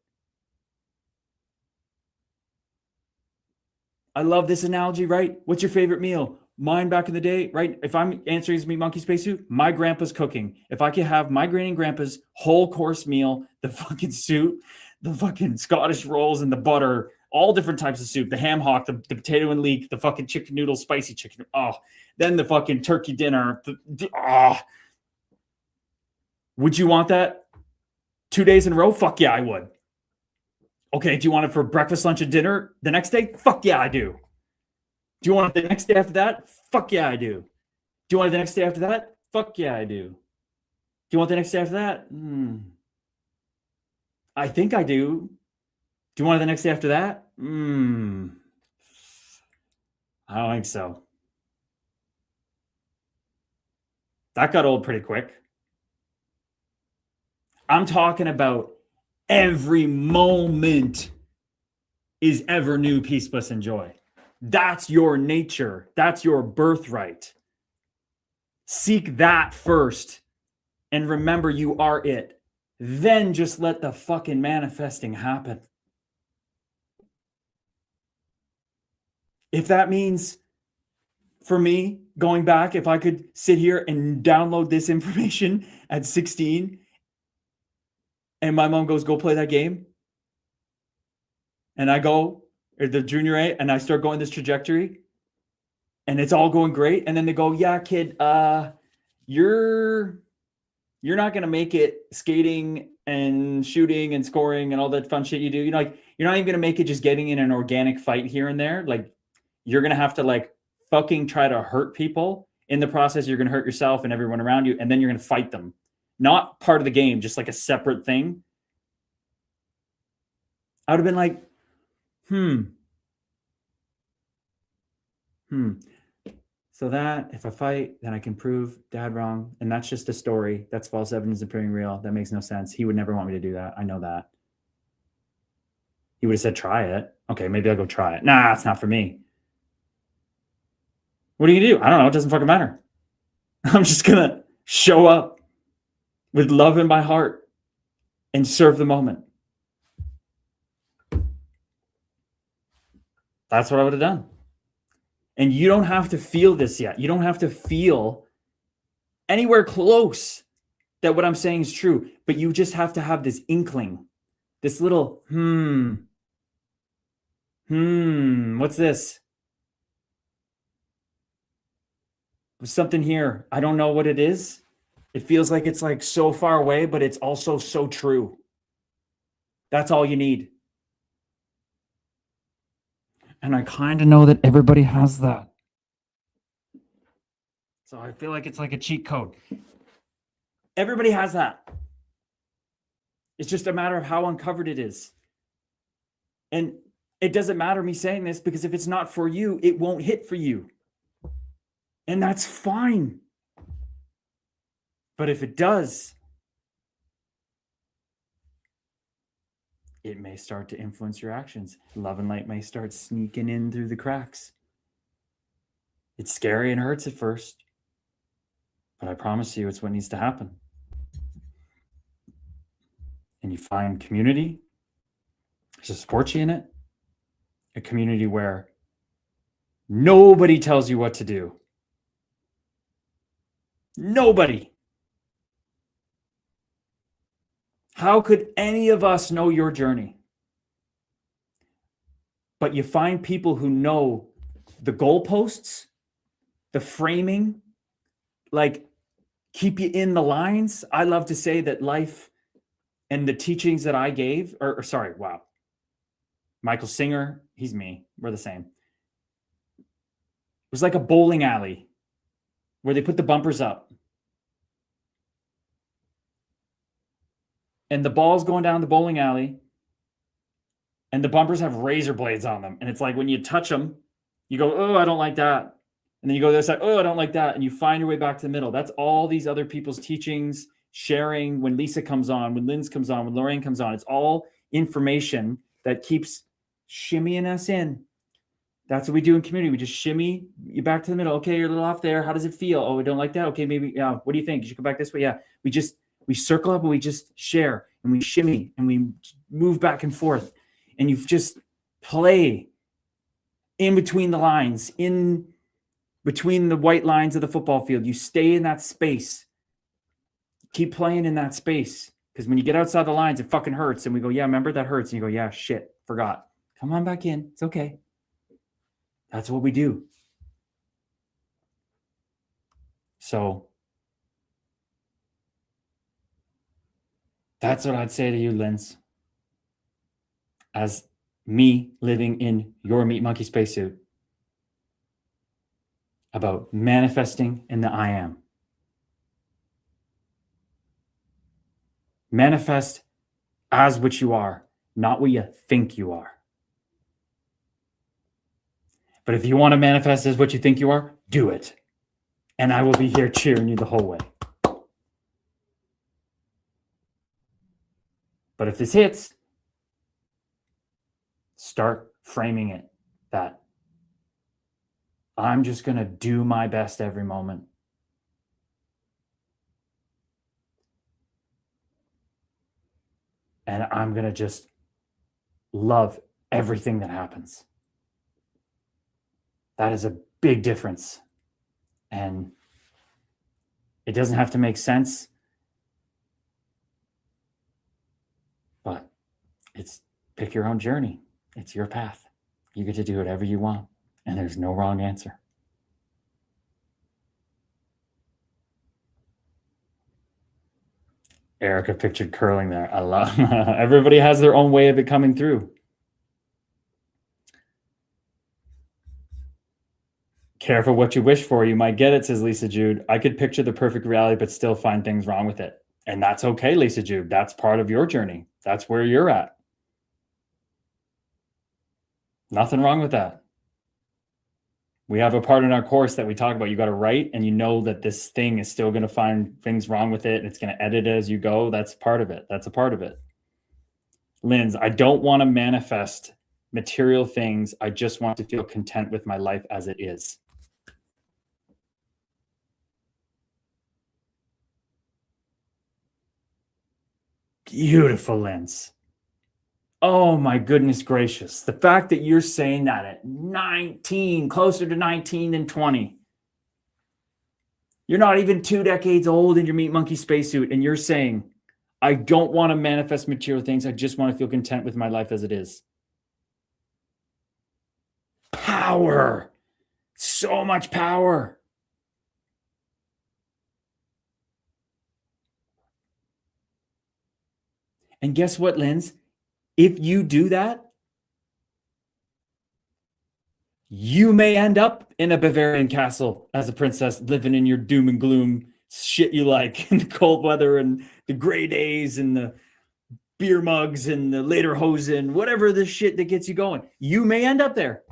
I love this analogy, right? What's your favorite meal? Mine back in the day, right? If I'm answering as Meat Monkey Spacesuit, my grandpa's cooking. If I could have my granny and grandpa's whole course meal, the fucking soup, the fucking Scottish rolls and the butter, all different types of soup, the ham hock, the potato and leek, the fucking chicken noodle, spicy chicken. Oh, then the fucking turkey dinner. Would you want that 2 days in a row? Fuck yeah, I would. Okay, do you want it for breakfast, lunch, and dinner the next day? Fuck yeah, I do. Do you want it the next day after that? Fuck yeah, I do. Do you want it the next day after that? Fuck yeah, I do. Do you want the next day after that? I think I do. Do you want it the next day after that? I don't think so. That got old pretty quick. I'm talking about every moment is ever new, peace, bliss, and joy. That's your nature. That's your birthright. Seek that first and remember you are it. Then just let the fucking manifesting happen. If that means, for me, going back, if I could sit here and download this information at 16 and my mom goes, go play that game. And I go, or the junior A, and I start going this trajectory and it's all going great. And then they go, yeah, kid, you're not going to make it skating and shooting and scoring and all that fun shit you do. You're not even going to make it just getting in an organic fight here and there. Like, you're going to have to fucking try to hurt people. In the process, you're going to hurt yourself and everyone around you. And then you're going to fight them. Not part of the game, just like a separate thing. I would have been like, So that if I fight, then I can prove dad wrong. And that's just a story. That's false evidence appearing real. That makes no sense. He would never want me to do that. I know that. He would have said, try it. Okay, maybe I'll go try it. Nah, it's not for me. What are you going to do? I don't know. It doesn't fucking matter. I'm just going to show up with love in my heart and serve the moment. That's what I would have done. And you don't have to feel this yet. You don't have to feel anywhere close that what I'm saying is true. But you just have to have this inkling, this little, what's this? There's something here. I don't know what it is. It feels like it's so far away, but it's also so true. That's all you need. And I kind of know that everybody has that. So I feel like it's like a cheat code. Everybody has that. It's just a matter of how uncovered it is. And it doesn't matter me saying this, because if it's not for you, it won't hit for you. And that's fine. But if it does, it may start to influence your actions. Love and light may start sneaking in through the cracks. It's scary and hurts at first, but I promise you it's what needs to happen. and you find community, there's a support you in it, a community where nobody tells you what to do. Nobody. How could any of us know your journey? But you find people who know the goalposts, the framing, like keep you in the lines. I love to say that life and the teachings that I gave, Michael Singer, he's me, we're the same. It was like a bowling alley where they put the bumpers up. And the ball's going down the bowling alley, and the bumpers have razor blades on them. And it's like when you touch them, you go, oh, I don't like that. And then you go to the other side, oh, I don't like that. And you find your way back to the middle. That's all these other people's teachings, sharing. When Lisa comes on, when Lynn's comes on, when Lorraine comes on, it's all information that keeps shimmying us in. That's what we do in community. We just shimmy you back to the middle. Okay, you're a little off there. How does it feel? Oh, I don't like that. Okay, maybe, yeah. What do you think? You should go back this way. Yeah. We circle up and we just share and we shimmy and we move back and forth. And you just play in between the lines, in between the white lines of the football field. You stay in that space. Keep playing in that space. Because when you get outside the lines, it fucking hurts. And we go, yeah, remember that hurts. And you go, yeah, shit, forgot. Come on back in. It's okay. That's what we do. So that's what I'd say to you, Linz. As me living in your Meat Monkey spacesuit, about manifesting in the I am. Manifest as what you are, not what you think you are. But if you want to manifest as what you think you are, do it. And I will be here cheering you the whole way. But if this hits, start framing it that I'm just going to do my best every moment. And I'm going to just love everything that happens. That is a big difference. And it doesn't have to make sense. But it's pick your own journey. It's your path. You get to do whatever you want. And there's no wrong answer. Erica pictured curling there. I love everybody has their own way of it coming through. Careful what you wish for. You might get it, says Lisa Jude. I could picture the perfect reality, but still find things wrong with it. And that's okay, Lisa Jude. That's part of your journey. That's where you're at. Nothing wrong with that. We have a part in our course that we talk about. You got to write, and you know that this thing is still going to find things wrong with it, and it's going to edit it as you go. That's part of it. That's a part of it. Linz, I don't want to manifest material things. I just want to feel content with my life as it is. Beautiful, Linz. Oh my goodness gracious. The fact that you're saying that at 19, closer to 19 than 20. You're not even 2 decades old in your Meat Monkey spacesuit, and you're saying, I don't want to manifest material things. I just want to feel content with my life as it is. Power. So much power. And guess what, Linz? If you do that, you may end up in a Bavarian castle as a princess, living in your doom and gloom shit you like, in the cold weather and the gray days and the beer mugs and the lederhosen, whatever the shit that gets you going. You may end up there.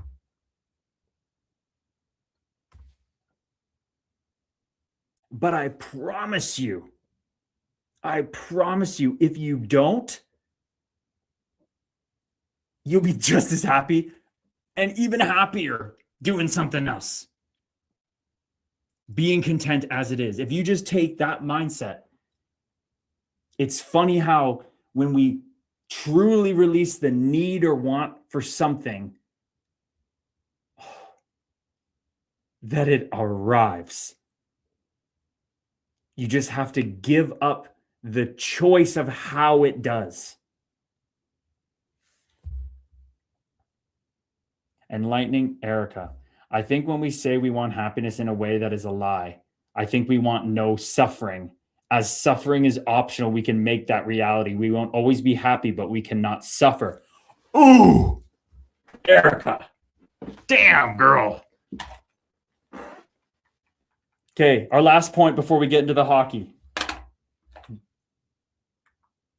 But I promise you, if you don't, you'll be just as happy and even happier doing something else. Being content as it is. If you just take that mindset, it's funny how when we truly release the need or want for something, that it arrives. You just have to give up the choice of how it does. Enlightening Erica. I think when we say we want happiness in a way that is a lie, I think we want no suffering. As suffering is optional, we can make that reality. We won't always be happy, but we cannot suffer. Ooh, Erica. Damn, girl. Okay, our last point before we get into the hockey.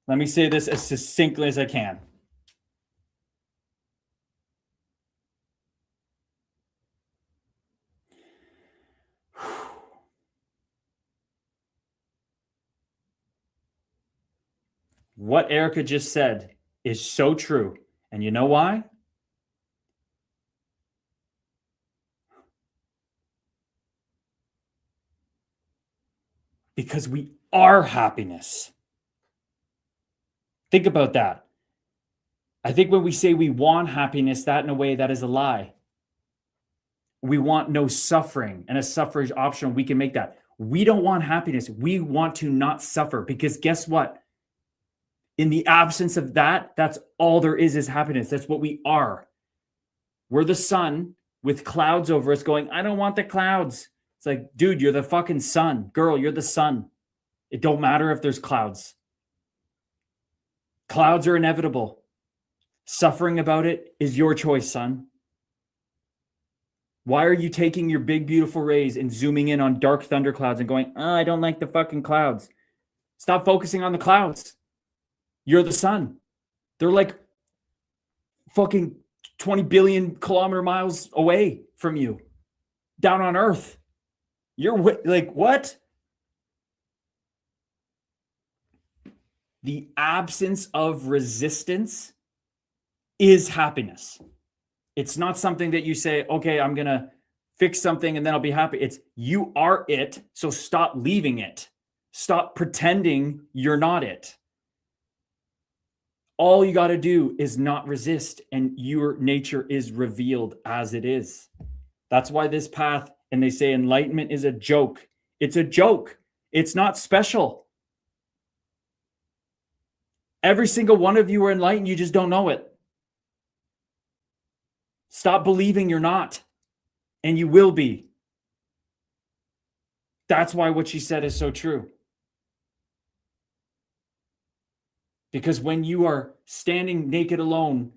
Let me say this as succinctly as I can. What Erica just said is so true. And you know why? Because we are happiness. Think about that. I think when we say we want happiness, that in a way, that is a lie. We want no suffering, and a suffering is optional. We can make that. We don't want happiness. We want to not suffer, because guess what? In the absence of that, that's all there is happiness. That's what we are. We're the sun with clouds over us going, I don't want the clouds. It's like, dude, you're the fucking sun. Girl, you're the sun. It don't matter if there's clouds. Clouds are inevitable. Suffering about it is your choice, son. Why are you taking your big, beautiful rays and zooming in on dark thunderclouds and going, oh, I don't like the fucking clouds? Stop focusing on the clouds. You're the sun. They're like fucking 20 billion kilometer miles away from you, down on Earth. You're like, what? The absence of resistance is happiness. It's not something that you say, okay, I'm going to fix something and then I'll be happy. It's you are it. So stop leaving it. Stop pretending you're not it. All you got to do is not resist, and your nature is revealed as it is. That's why this path, and they say enlightenment is a joke. It's a joke. It's not special. Every single one of you are enlightened. You just don't know it. Stop believing you're not, and you will be. That's why what she said is so true. Because when you are standing naked alone,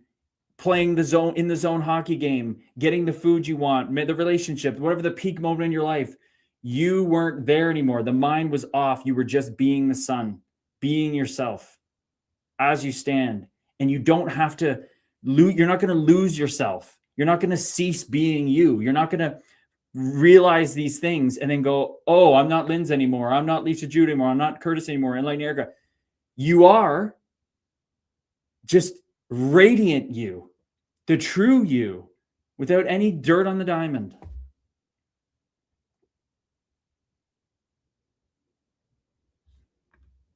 playing in the zone hockey game, getting the food you want, the relationship, whatever the peak moment in your life, you weren't there anymore. The mind was off. You were just being the sun, being yourself as you stand. And you don't have to you're not going to lose yourself. You're not going to cease being you. You're not going to realize these things and then go, oh, I'm not Linz anymore. I'm not Lisa Jude anymore. I'm not Curtis anymore. And like Erica, you are just radiant you, the true you, without any dirt on the diamond.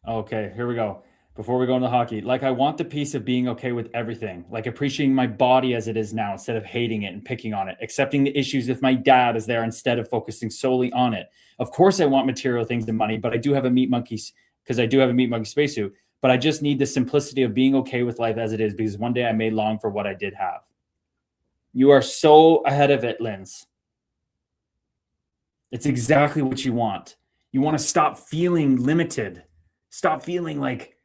Okay, here we go. Before we go into hockey, like I want the piece of being okay with everything, like appreciating my body as it is now instead of hating it and picking on it, accepting the issues if my dad is there instead of focusing solely on it. Of course, I want material things and money, but I do have a meat monkey spacesuit. But I just need the simplicity of being okay with life as it is, because one day I may long for what I did have. You are so ahead of it, Linz. It's exactly what you want. You want to stop feeling limited. Stop feeling like,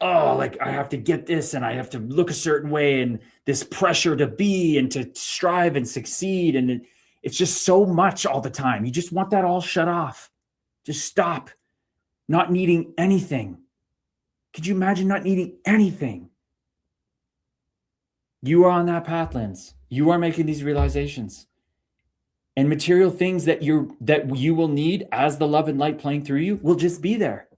oh, like I have to get this and I have to look a certain way, and this pressure to be and to strive and succeed. And it's just so much all the time. You just want that all shut off. Just stop not needing anything. Could you imagine not needing anything? You are on that path, Linz. You are making these realizations. And material things that you will need as the love and light playing through you will just be there.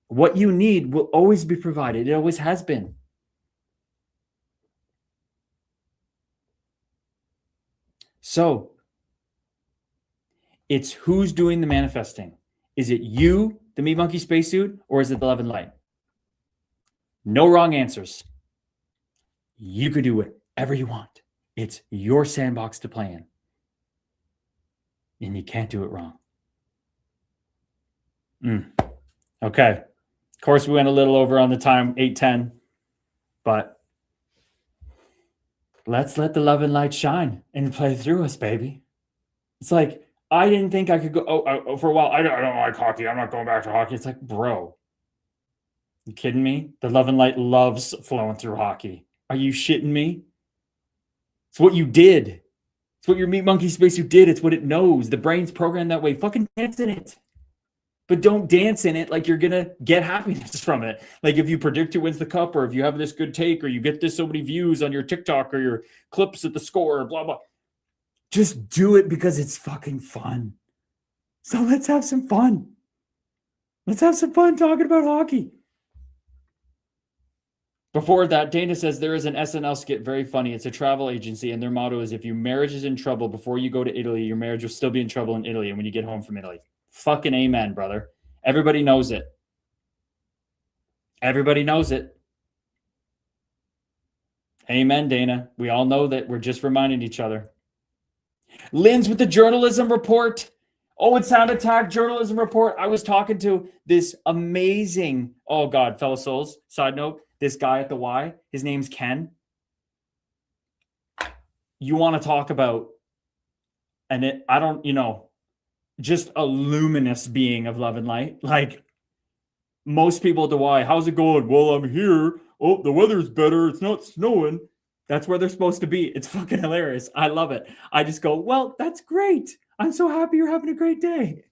What you need will always be provided. It always has been. So it's who's doing the manifesting. Is it you, the meat monkey spacesuit, or is it the love and light? No wrong answers. You could do whatever you want. It's your sandbox to play in. And you can't do it wrong. Okay. Of course, we went a little over on the time, 8:10. But let's let the love and light shine and play through us, baby. It's like, I didn't think I could go, for a while, I don't like hockey. I'm not going back to hockey. It's like, bro, you kidding me? The love and light loves flowing through hockey. Are you shitting me? It's what you did. It's what your meat monkey spacesuit did. It's what it knows. The brain's programmed that way. Fucking dance in it. But don't dance in it like you're going to get happiness from it. Like if you predict who wins the cup, or if you have this good take, or you get this so many views on your TikTok or your clips at the score, blah, blah. Just do it because it's fucking fun. So let's have some fun. Let's have some fun talking about hockey. Before that, Dana says there is an SNL skit, very funny. It's a travel agency, and their motto is, if your marriage is in trouble before you go to Italy, your marriage will still be in trouble in Italy and when you get home from Italy. Fucking amen, brother. Everybody knows it. Everybody knows it. Amen, Dana. We all know that. We're just reminding each other. Lynn's with the journalism report. Oh, it's Sound Attack journalism report. I was talking to this amazing, oh God, fellow souls, side note, this guy at the Y, his name's Ken. You want to talk about, and just a luminous being of love and light. Like most people at the Y, how's it going? Well, I'm here. Oh, the weather's better. It's not snowing. That's where they're supposed to be. It's fucking hilarious. I love it. I just go, well, that's great. I'm so happy you're having a great day.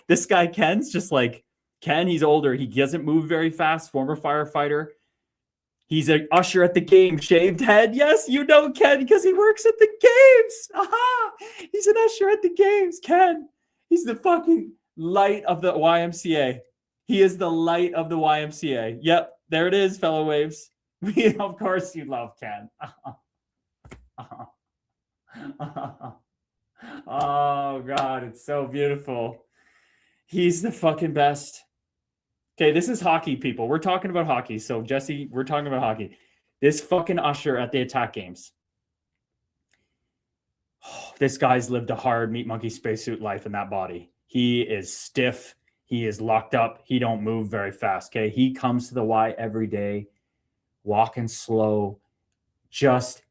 This guy, Ken's just like, Ken, he's older. He doesn't move very fast. Former firefighter. He's an usher at the game. Shaved head. Yes, you know Ken because he works at the games. Aha! He's an usher at the games. Ken. He's the fucking light of the YMCA. He is the light of the YMCA. Yep, there it is, fellow waves. Of course you love Ken. Oh, God, it's so beautiful. He's the fucking best. Okay, this is hockey, people. We're talking about hockey. So, Jesse, we're talking about hockey. This fucking usher at the attack games. Oh, this guy's lived a hard meat monkey spacesuit life in that body. He is stiff. He is locked up. He don't move very fast, okay? He comes to the Y every day, walking slow, just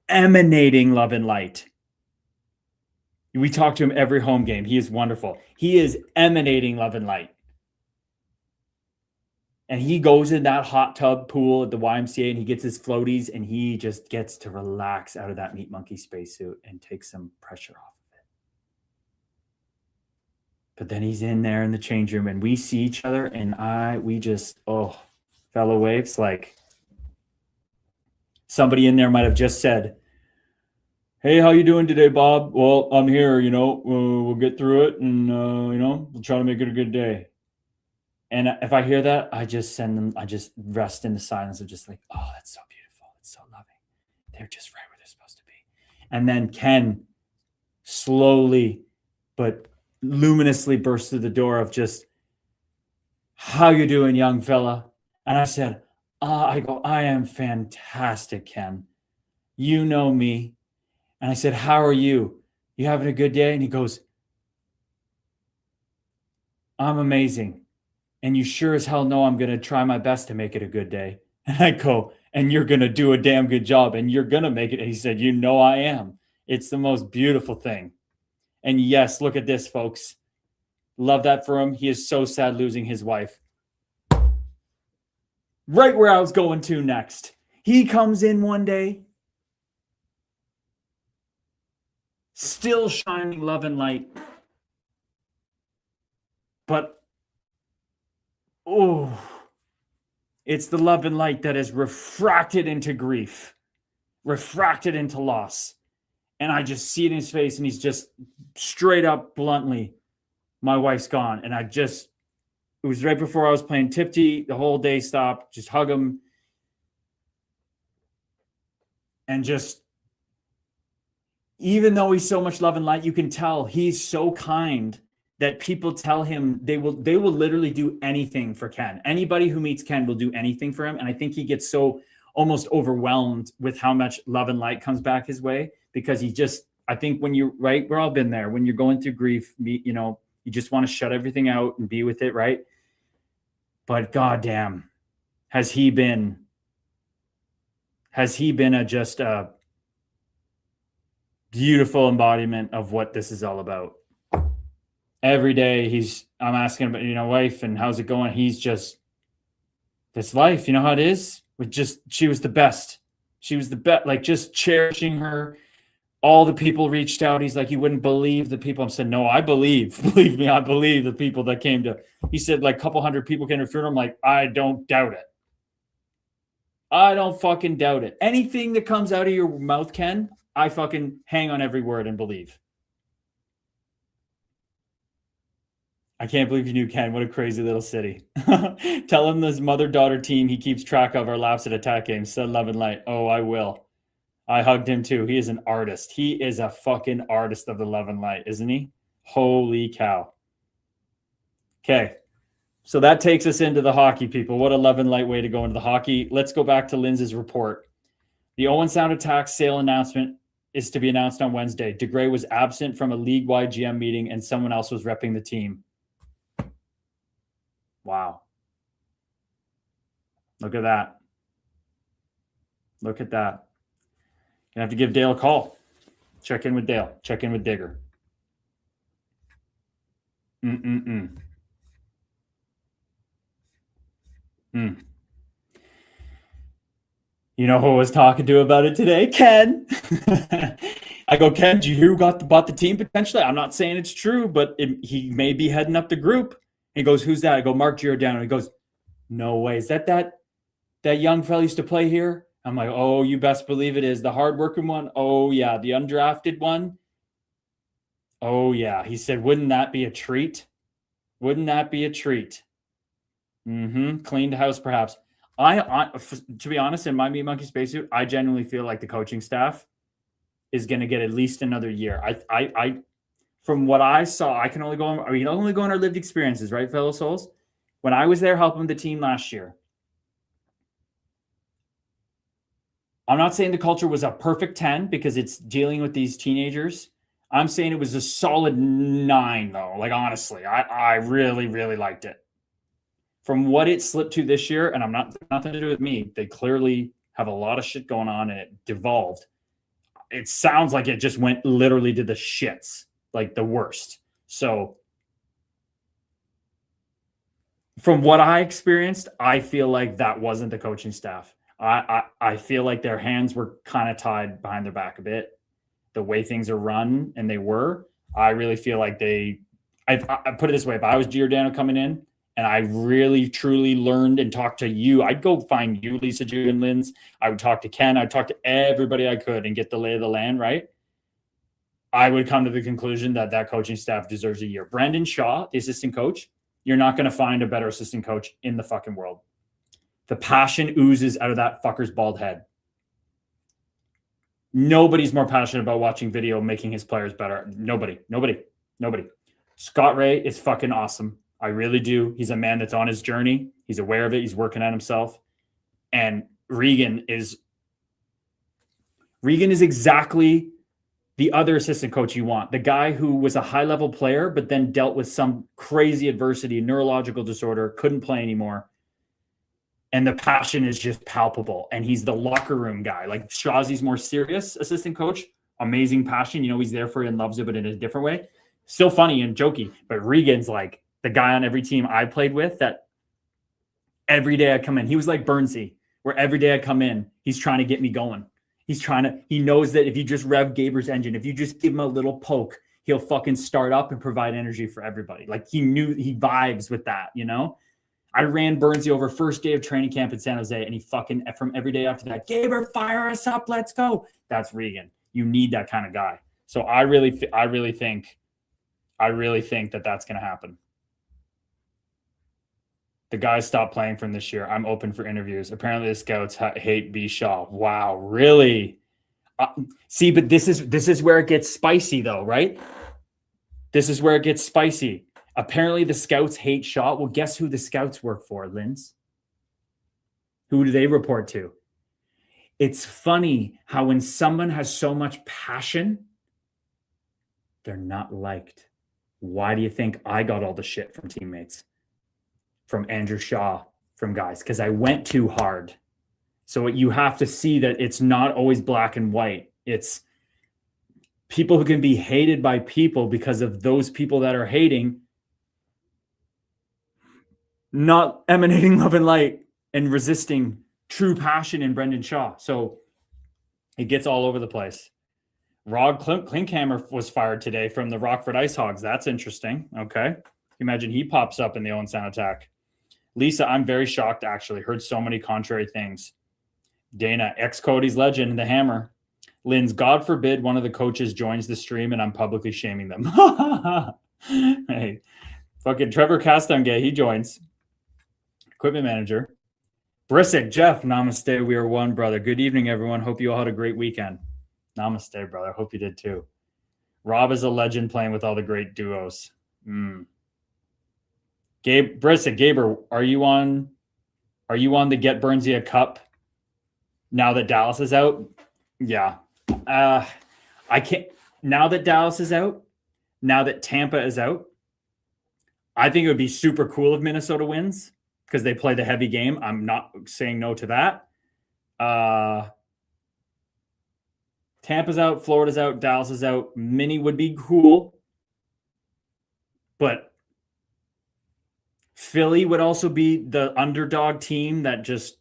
emanating love and light. We talk to him every home game. He is wonderful. He is emanating love and light. And he goes in that hot tub pool at the YMCA and he gets his floaties and he just gets to relax out of that meat monkey spacesuit and take some pressure off of it. But then he's in there in the change room and we see each other and fellow waves, like somebody in there might have just said, hey, how you doing today, Bob? Well, I'm here, we'll get through it and, we'll try to make it a good day. And if I hear that, I just rest in the silence of just like, oh, that's so beautiful. It's so loving. They're just right where they're supposed to be. And then Ken slowly but luminously burst through the door of just, how you doing, young fella? And I said, I am fantastic, Ken. You know me. And I said, how are you? You having a good day? And he goes, I'm amazing. And you sure as hell know I'm going to try my best to make it a good day. And I go, and you're going to do a damn good job and you're going to make it. And he said, you know I am. It's the most beautiful thing. And yes, look at this, folks. Love that for him. He is so sad losing his wife. Right where I was going to next. He comes in one day, still shining love and light. But it's the love and light that is refracted into grief, refracted into loss. And I just see it in his face and he's just straight up bluntly, my wife's gone. And it was right before I was playing Tiptee. The whole day stopped, just hug him. And just, even though he's so much love and light, you can tell he's so kind that people tell him they will literally do anything for Ken. Anybody who meets Ken will do anything for him. And I think he gets so almost overwhelmed with how much love and light comes back his way, because I think when you're right, we're all been there. When you're going through grief, you know, you just want to shut everything out and be with it, right? But goddamn, has he been just a beautiful embodiment of what this is all about. Every day I'm asking about, you know, wife, and how's it going? He's just, this life, you know how it is? She was the best. She was the best, like just cherishing her. All the people reached out. He's like, you wouldn't believe the people. I'm saying, no, I believe. Believe me, I believe the people that came to. He said like a couple hundred people came to the funeral. I'm like, I don't doubt it. I don't fucking doubt it. Anything that comes out of your mouth, Ken, I fucking hang on every word and believe. I can't believe you knew Ken. What a crazy little city. Tell him this mother-daughter team he keeps track of our laps at attack games. Said love and light. Oh, I will. I hugged him too. He is an artist. He is a fucking artist of the love and light, isn't he? Holy cow. Okay. So that takes us into the hockey, people. What a love and light way to go into the hockey. Let's go back to Linz's report. The Owen Sound Attack sale announcement is to be announced on Wednesday. DeGray was absent from a league-wide GM meeting and someone else was repping the team. Wow. Look at that. Look at that. Gonna have to give Dale a call. Check in with Dale. Check in with Digger. You know who I was talking to about it today? Ken. I go, Ken, do you hear who bought the team potentially? I'm not saying it's true, but he may be heading up the group. He goes, who's that? I go, Mark Giordano. He goes, no way. Is that young fella used to play here? I'm like, oh, you best believe it is. The hardworking one? Oh, yeah. The undrafted one? Oh, yeah. He said, wouldn't that be a treat? Wouldn't that be a treat? Cleaned house, perhaps. To be honest, in my Meat Monkey spacesuit, I genuinely feel like the coaching staff is going to get at least another year. I from what I saw, I can only go on. I mean, only go on our lived experiences, right, fellow souls? When I was there helping the team last year, I'm not saying the culture was a perfect 10 because it's dealing with these teenagers. I'm saying it was a solid 9, though. Like, honestly, I really, really liked it. From what it slipped to this year, and I'm nothing to do with me, they clearly have a lot of shit going on and it devolved. It sounds like it just went literally to the shits, like the worst. So from what I experienced, I feel like that wasn't the coaching staff. I feel like their hands were kind of tied behind their back a bit. The way things are run, and they were. I really feel like I put it this way: if I was Giordano coming in, and I really truly learned and talked to you, I'd go find you, Lisa, Julian, Linz. I would talk to Ken. I'd talk to everybody I could and get the lay of the land. Right? I would come to the conclusion that coaching staff deserves a year. Brandon Shaw, the assistant coach, you're not going to find a better assistant coach in the fucking world. The passion oozes out of that fucker's bald head. Nobody's more passionate about watching video making his players better. Nobody. Scott Ray is fucking awesome. I really do. He's a man that's on his journey. He's aware of it. He's working on himself. And Regan is exactly the other assistant coach you want. The guy who was a high-level player, but then dealt with some crazy adversity, neurological disorder, couldn't play anymore. And the passion is just palpable. And he's the locker room guy. Like Shawzy's more serious assistant coach. Amazing passion. You know, he's there for it and loves it, but in a different way. Still funny and jokey. But Regan's like the guy on every team I played with that every day I come in. He was like Burnsy, where every day I come in, he's trying to get me going. He knows that if you just rev Gaber's engine, if you just give him a little poke, he'll fucking start up and provide energy for everybody. Like he vibes with that, you know? I ran Burnsy over first day of training camp in San Jose, and he fucking, from every day after that, Gaber, fire us up, let's go. That's Regan. You need that kind of guy. So I really think that that's going to happen. The guys stopped playing from this year. I'm open for interviews. Apparently the scouts hate B. Shaw. Wow, really? See, but this is where it gets spicy, though, right? This is where it gets spicy. Apparently the scouts hate Shaw. Well, guess who the scouts work for, Linz? Who do they report to? It's funny how when someone has so much passion, they're not liked. Why do you think I got all the shit from teammates? From Andrew Shaw, from guys? Because I went too hard. So you have to see that it's not always black and white. It's people who can be hated by people because of those people that are hating, not emanating love and light and resisting true passion in Brendan Shaw. So it gets all over the place. Rod Klinkhammer was fired today from the Rockford Ice Hogs. That's interesting. Okay. Imagine he pops up in the Owen Sound attack. Lisa, I'm very shocked, actually. Heard so many contrary things. Dana, ex-Cody's legend, the Hammer. Lynn's, God forbid one of the coaches joins the stream and I'm publicly shaming them. Hey, fucking Trevor Castonguay, he joins. Equipment manager. Brisick, Jeff, namaste. We are one, brother. Good evening, everyone. Hope you all had a great weekend. Namaste, brother. Hope you did too. Rob is a legend playing with all the great duos. Gabe Brisick, Gaber, are you on the Get Burnsy a Cup now that Dallas is out? Yeah. I can't. Now that Dallas is out, now that Tampa is out, I think it would be super cool if Minnesota wins because they play the heavy game. I'm not saying no to that. Tampa's out, Florida's out, Dallas is out. Mini would be cool. But Philly would also be the underdog team that just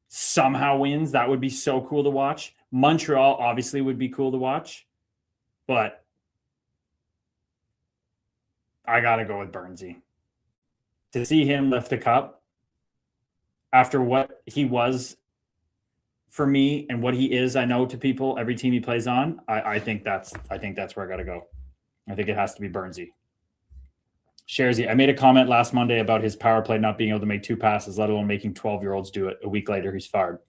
somehow wins. That would be so cool to watch. Montreal obviously would be cool to watch. But I got to go with Burnsy. To see him lift the cup after what he was for me and what he is, I know to people, every team he plays on, I think that's where I got to go. I think it has to be Burnsy. Sharzy, I made a comment last Monday about his power play not being able to make 2 passes, let alone making 12-year-olds do it. A week later, he's fired.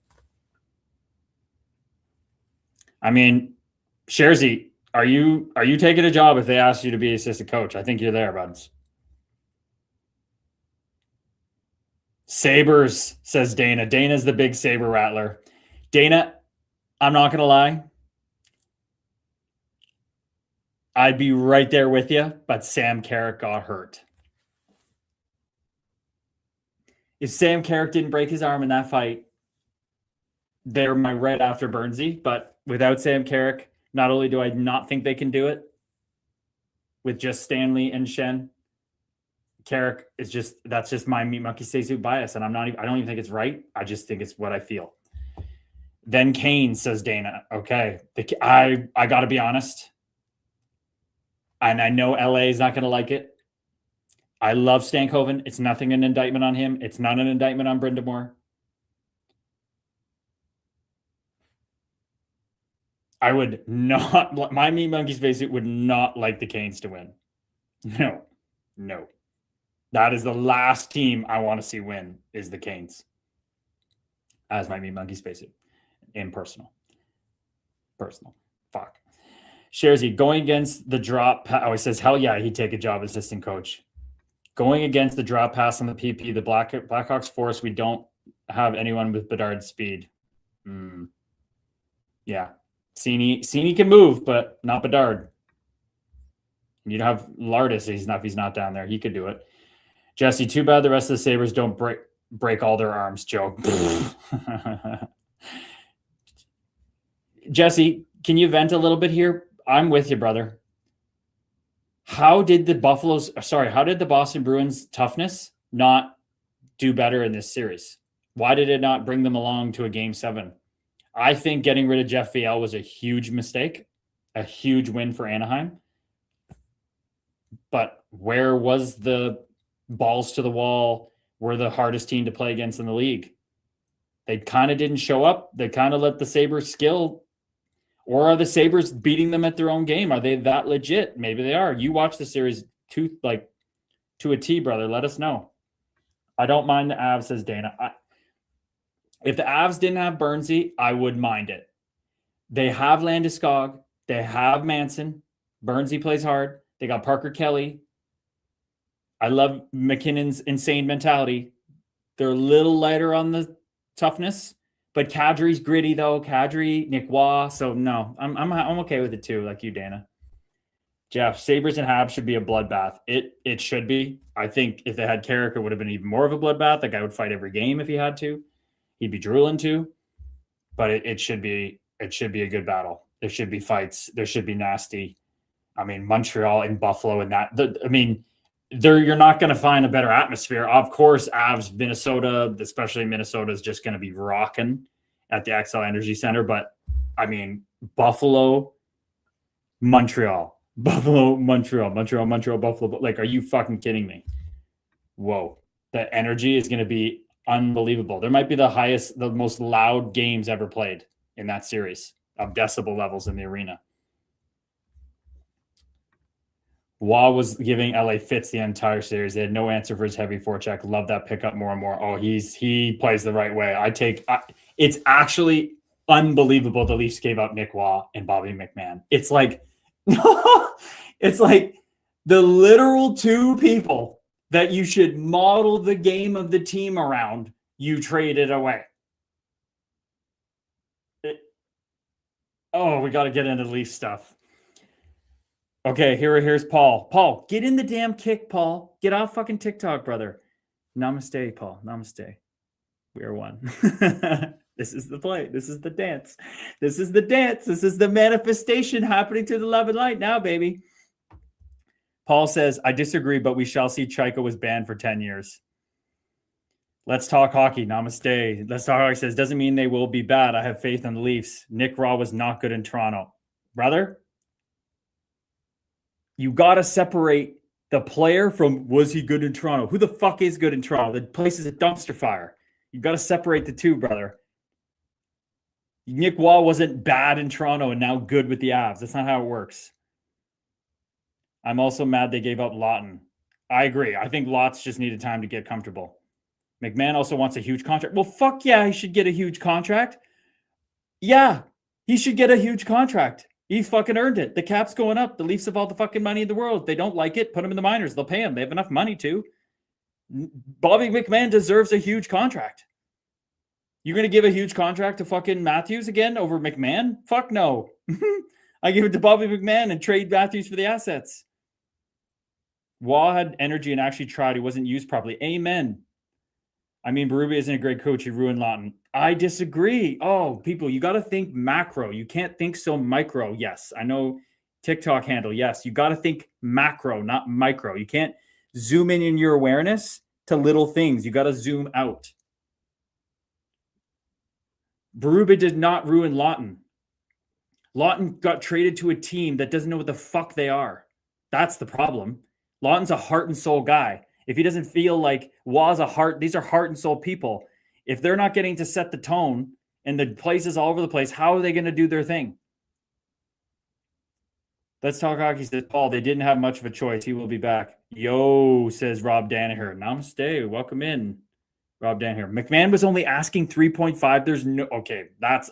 I mean, Sharzy, are you taking a job if they ask you to be assistant coach? I think you're there, buds. Sabres, says Dana. Dana's the big Sabre rattler. Dana, I'm not going to lie. I'd be right there with you, but Sam Carrick got hurt. If Sam Carrick didn't break his arm in that fight, they're my right after Burnsy. But without Sam Carrick, not only do I not think they can do it with just Stanley and Shen, Carrick is that's just my meat monkey stay bias, and I don't even think it's right. I just think it's what I feel. Then Kane, says Dana. Okay, I got to be honest. And I know LA is not going to like it. I love Stankoven. It's nothing an indictment on him. It's not an indictment on Brindamore. I would not, my Meat Monkeys face would not like the Canes to win. No. That is the last team I want to see win is the Canes. As my Meat Monkeys face it. Impersonal. Personal. Fuck. Sharzy, going against the drop. He says, hell yeah, he'd take a job as assistant coach. Going against the drop pass on the PP, the Blackhawks force, we don't have anyone with Bedard's speed. Yeah. Cini can move, but not Bedard. You'd have Lardis if he's not down there. He could do it. Jesse, too bad the rest of the Sabres don't break all their arms, Joe. Jesse, can you vent a little bit here? I'm with you, brother. How did the Boston Bruins toughness not do better in this series? Why did it not bring them along to a game 7? I think getting rid of Jeff Viel was a huge mistake, a huge win for Anaheim. But where was the balls to the wall? We're the hardest team to play against in the league. They kind of didn't show up. They kind of let the Sabres skill. Or are the Sabres beating them at their own game? Are they that legit? Maybe they are. You watch the series to a T, brother. Let us know. I don't mind the Avs, says Dana. If the Avs didn't have Burnsy, I would mind it. They have Landeskog. They have Manson. Burnsy plays hard. They got Parker Kelly. I love McKinnon's insane mentality. They're a little lighter on the toughness, but Kadri's gritty though. Kadri, Nick Waugh. So no, I'm okay with it too, like you, Dana. Jeff, Sabres and Habs should be a bloodbath. It should be. I think if they had Carrick, it would have been even more of a bloodbath. The guy would fight every game if he had to. He'd be drooling too. But it should be a good battle. There should be fights. There should be nasty. I mean, Montreal and Buffalo and that. You're not going to find a better atmosphere. Of course, Avs, Minnesota, especially Minnesota, is just going to be rocking at the XL Energy Center. But I mean, Buffalo, Montreal, Buffalo, Montreal, Buffalo. Like, are you fucking kidding me? Whoa. The energy is going to be unbelievable. There might be the most loud games ever played in that series of decibel levels in the arena. Waugh was giving LA fits the entire series. They had no answer for his heavy forecheck. Love that pickup more and more. Oh, he plays the right way. It's actually unbelievable the Leafs gave up Nick Waugh and Bobby McMahon. It's like it's like the literal two people that you should model the game of the team around, you traded away. We got to get into Leafs stuff. Okay, here's Paul. Paul, get in the damn kick, Paul. Get off fucking TikTok, brother. Namaste, Paul. Namaste. We are one. This is the play. This is the dance. This is the dance. This is the manifestation happening through the love and light now, baby. Paul says, I disagree, but we shall see. Chaika was banned for 10 years. Let's talk hockey. Namaste. Let's talk hockey says, doesn't mean they will be bad. I have faith in the Leafs. Nick Raw was not good in Toronto. Brother, you got to separate the player from was he good in Toronto? Who the fuck is good in Toronto? The place is a dumpster fire. You got to separate the two, brother. Nick Waugh wasn't bad in Toronto and now good with the Avs. That's not how it works. I'm also mad they gave up Lawton. I agree. I think Lots just needed time to get comfortable. McMahon also wants a huge contract. Well, fuck yeah, he should get a huge contract. Yeah, he should get a huge contract. He fucking earned it. The cap's going up. The Leafs have all the fucking money in the world. If they don't like it, put him in the minors. They'll pay him. They have enough money to. Bobby McMahon deserves a huge contract. You're going to give a huge contract to fucking Matthews again over McMahon? Fuck no. I give it to Bobby McMahon and trade Matthews for the assets. Waugh had energy and actually tried. He wasn't used properly. Amen. I mean, Berube isn't a great coach. He ruined Lawton. I disagree. Oh, people, you got to think macro. You can't think so micro. Yes, I know TikTok handle. Yes, you got to think macro, not micro. You can't zoom in your awareness to little things. You got to zoom out. Berube did not ruin Lawton. Lawton got traded to a team that doesn't know what the fuck they are. That's the problem. Lawton's a heart and soul guy. If he doesn't feel like Waugh's a heart, these are heart and soul people. If they're not getting to set the tone and the places all over the place, how are they going to do their thing? Let's talk hockey, says Paul. They didn't have much of a choice. He will be back. Yo, says Rob Danaher. Namaste. Welcome in, Rob Danaher. McMahon was only asking 3.5. There's no, okay, that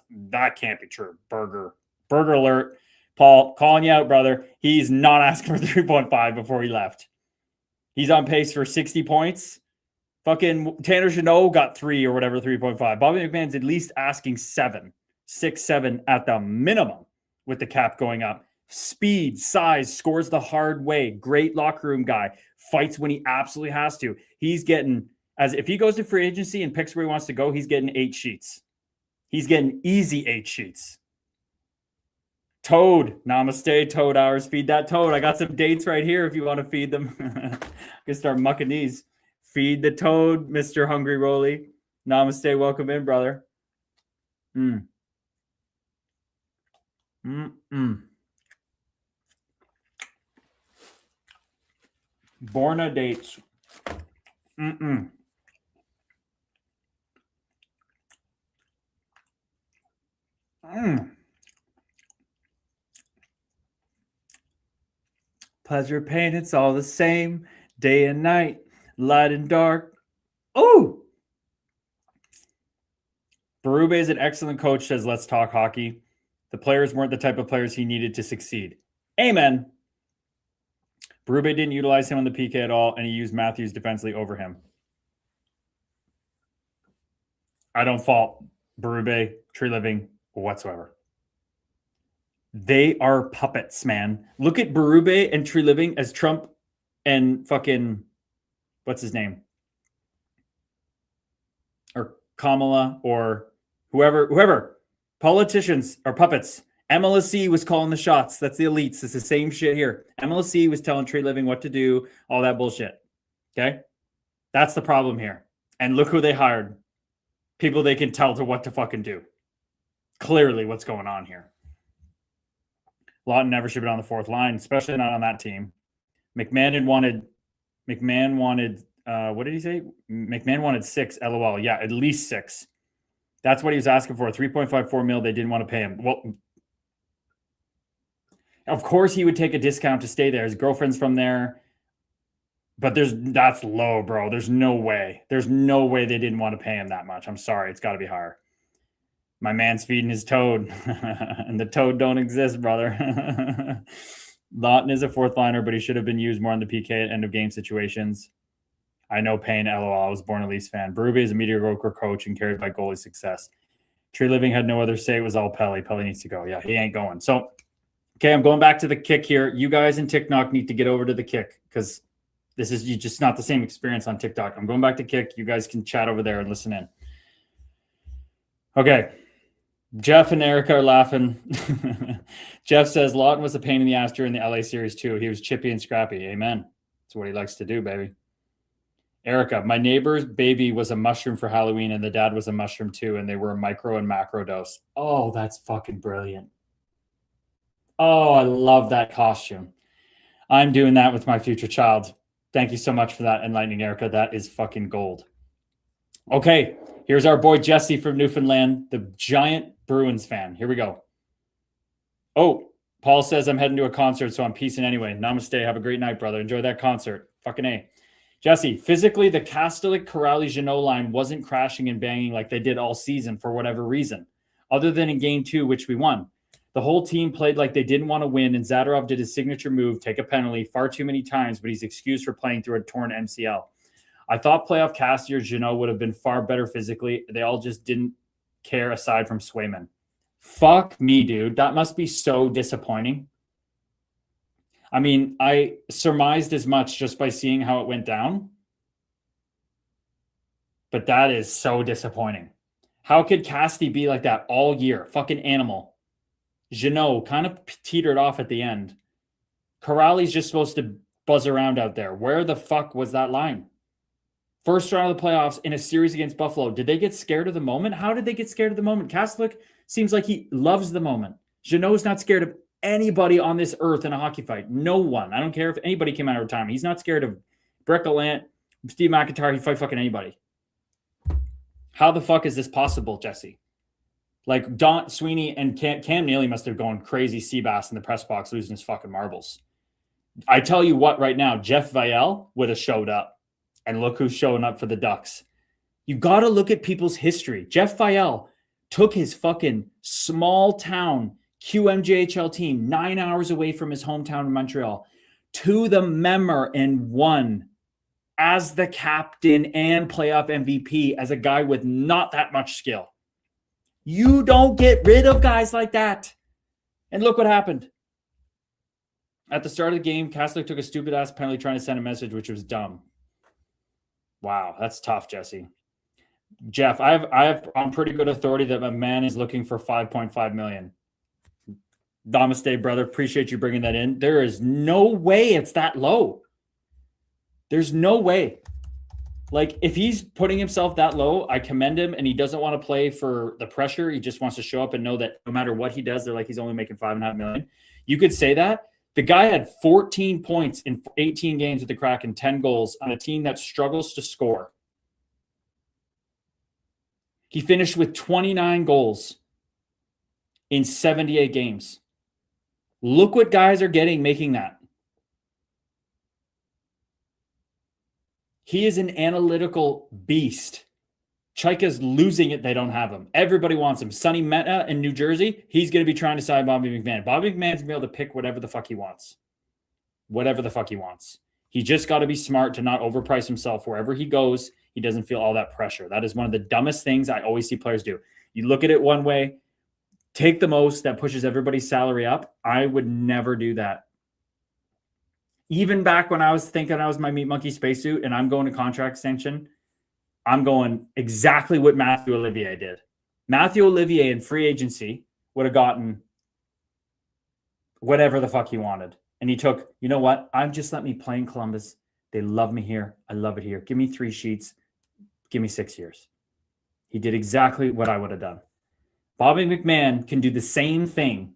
can't be true. Burger alert. Paul, calling you out, brother. He's not asking for 3.5 before he left. He's on pace for 60 points. Fucking Tanner Jeannot got 3 or whatever, 3.5. Bobby McMahon's at least asking 7, 6, 7 at the minimum with the cap going up. Speed, size, scores the hard way. Great locker room guy. Fights when he absolutely has to. He's getting, as if he goes to free agency and picks where he wants to go, he's getting 8 sheets. He's getting easy 8 sheets. Toad, namaste, Toad hours. Feed that Toad. I got some dates right here if you want to feed them. I can start mucking these. Feed the Toad, Mr. Hungry Rolly. Namaste, welcome in, brother. Borna dates. Pleasure, pain, it's all the same. Day and night, light and dark. Oh! Berube is an excellent coach, says let's talk hockey. The players weren't the type of players he needed to succeed. Amen. Berube didn't utilize him on the PK at all, and he used Matthews defensively over him. I don't fault Berube, Tree Living whatsoever. They are puppets, man. Look at Berube and Tree Living as Trump and fucking, what's his name? Or Kamala or whoever. Politicians are puppets. MLSE was calling the shots. That's the elites. It's the same shit here. MLSE was telling Tree Living what to do, all that bullshit. Okay? That's the problem here. And look who they hired. People they can tell to what to fucking do. Clearly what's going on here. Lawton never should have been on the fourth line, especially not on that team. McMahon wanted, what did he say? McMahon wanted 6, LOL. Yeah, at least 6. That's what he was asking for. 3.54 mil. They didn't want to pay him. Well, of course he would take a discount to stay there. His girlfriend's from there. But that's low, bro. There's no way. There's no way they didn't want to pay him that much. I'm sorry. It's got to be higher. My man's feeding his toad. And the toad don't exist, brother. Lawton is a fourth liner, but he should have been used more on the PK at end of game situations. I know pain, LOL. I was born a Leafs fan. Berube is a mediocre coach and carried by goalie success. Tree Living had no other say. It was all Pelly. Pelly needs to go. Yeah, he ain't going. So, okay, I'm going back to the kick here. You guys in TikTok need to get over to the kick because this is just not the same experience on TikTok. I'm going back to kick. You guys can chat over there and listen in. Okay. Jeff and Erica are laughing. Jeff says Lawton was a pain in the ass during the LA series too. He was chippy and scrappy. Amen. That's what he likes to do, baby. Erica, my neighbor's baby was a mushroom for Halloween and the dad was a mushroom too, and they were a micro and macro dose. Oh, that's fucking brilliant. Oh, I love that costume. I'm doing that with my future child. Thank you so much for that enlightening, Erica. That is fucking gold. Okay, here's our boy Jesse from Newfoundland, the giant Bruins fan. Here we go. Oh, Paul says I'm heading to a concert, so I'm peacing anyway. Namaste. Have a great night, brother. Enjoy that concert. Fucking A. Jesse, physically, the Kastelik, Corrali, Jeannot line wasn't crashing and banging like they did all season for whatever reason, other than in game 2, which we won. The whole team played like they didn't want to win, and Zadorov did his signature move, take a penalty far too many times, but he's excused for playing through a torn MCL. I thought playoff Cassier, Jeannot would have been far better physically. They all just didn't care aside from Swayman. Fuck me, dude. That must be so disappointing. I mean, I surmised as much just by seeing how it went down. But that is so disappointing. How could Casti be like that all year? Fucking animal. Jeannot kind of teetered off at the end. Corrali's just supposed to buzz around out there. Where the fuck was that line? First round of the playoffs in a series against Buffalo. Did they get scared of the moment? How did they get scared of the moment? Kastelik seems like he loves the moment. Jeannot's not scared of anybody on this earth in a hockey fight. No one. I don't care if anybody came out of retirement. He's not scared of Brett Gallant, Steve McIntyre. He'd fight fucking anybody. How the fuck is this possible, Jesse? Like Don Sweeney and Cam Neely must have gone crazy Seabass in the press box losing his fucking marbles. I tell you what right now, Jeff Vielle would have showed up. And look who's showing up for the Ducks. You got to look at people's history. Jeff Vielle took his fucking small town QMJHL team 9 hours away from his hometown in Montreal to the Memmer and won as the captain and playoff MVP as a guy with not that much skill. You don't get rid of guys like that. And look what happened. At the start of the game, Kastelik took a stupid-ass penalty trying to send a message, which was dumb. Wow, that's tough, Jesse. Jeff, I have on pretty good authority that my man is looking for 5.5 million. Namaste, brother. Appreciate you bringing that in. There is no way it's that low. There's no way. Like, if he's putting himself that low, I commend him, and he doesn't want to play for the pressure. He just wants to show up and know that no matter what he does, they're like he's only making 5.5 million. You could say that. The guy had 14 points in 18 games with the Kraken, 10 goals on a team that struggles to score. He finished with 29 goals in 78 games. Look what guys are getting making that. He is an analytical beast. Chaika's losing it. They don't have him. Everybody wants him. Sonny Meta in New Jersey, he's going to be trying to sign Bobby McMahon. Bobby McMahon's going to be able to pick whatever the fuck he wants. whatever the fuck he wants. He just got to be smart to not overprice himself. Wherever he goes, he doesn't feel all that pressure. That is one of the dumbest things I always see players do. You look at it one way, take the most that pushes everybody's salary up. I would never do that. Even back when I was thinking I was my Meat Monkey spacesuit and I'm going to contract extension, I'm going exactly what Matthew Olivier did. Matthew Olivier in free agency would have gotten whatever the fuck he wanted. And he took, you know what? I'm just let me play in Columbus. They love me here. I love it here. Give me 3 sheets. Give me 6 years. He did exactly what I would have done. Bobby McMahon can do the same thing,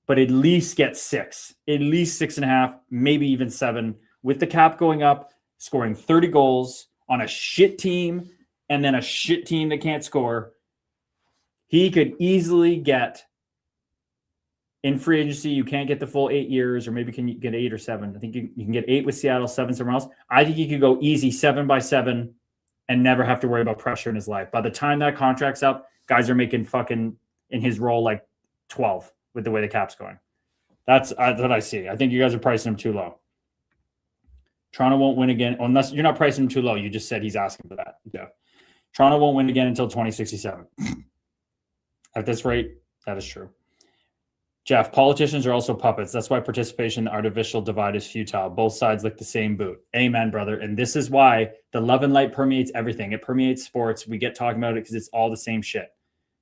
but at least get 6, at least 6.5, maybe even 7, with the cap going up, scoring 30 goals on a shit team, and then a shit team that can't score. He could easily get, in free agency, you can't get the full 8 years, or maybe can you get 8 or 7? I think you can get 8 with Seattle, 7 somewhere else. I think he could go easy 7 by 7 and never have to worry about pressure in his life. By the time that contract's up, guys are making fucking, in his role, like 12 with the way the cap's going. That's what I see. I think you guys are pricing him too low. Toronto won't win again, unless you're not pricing him too low. You just said he's asking for that. Yeah. Toronto won't win again until 2067. At this rate, that is true. Jeff, politicians are also puppets. That's why participation in the artificial divide is futile. Both sides lick the same boot. Amen, brother. And this is why the love and light permeates everything. It permeates sports. We get talking about it because it's all the same shit.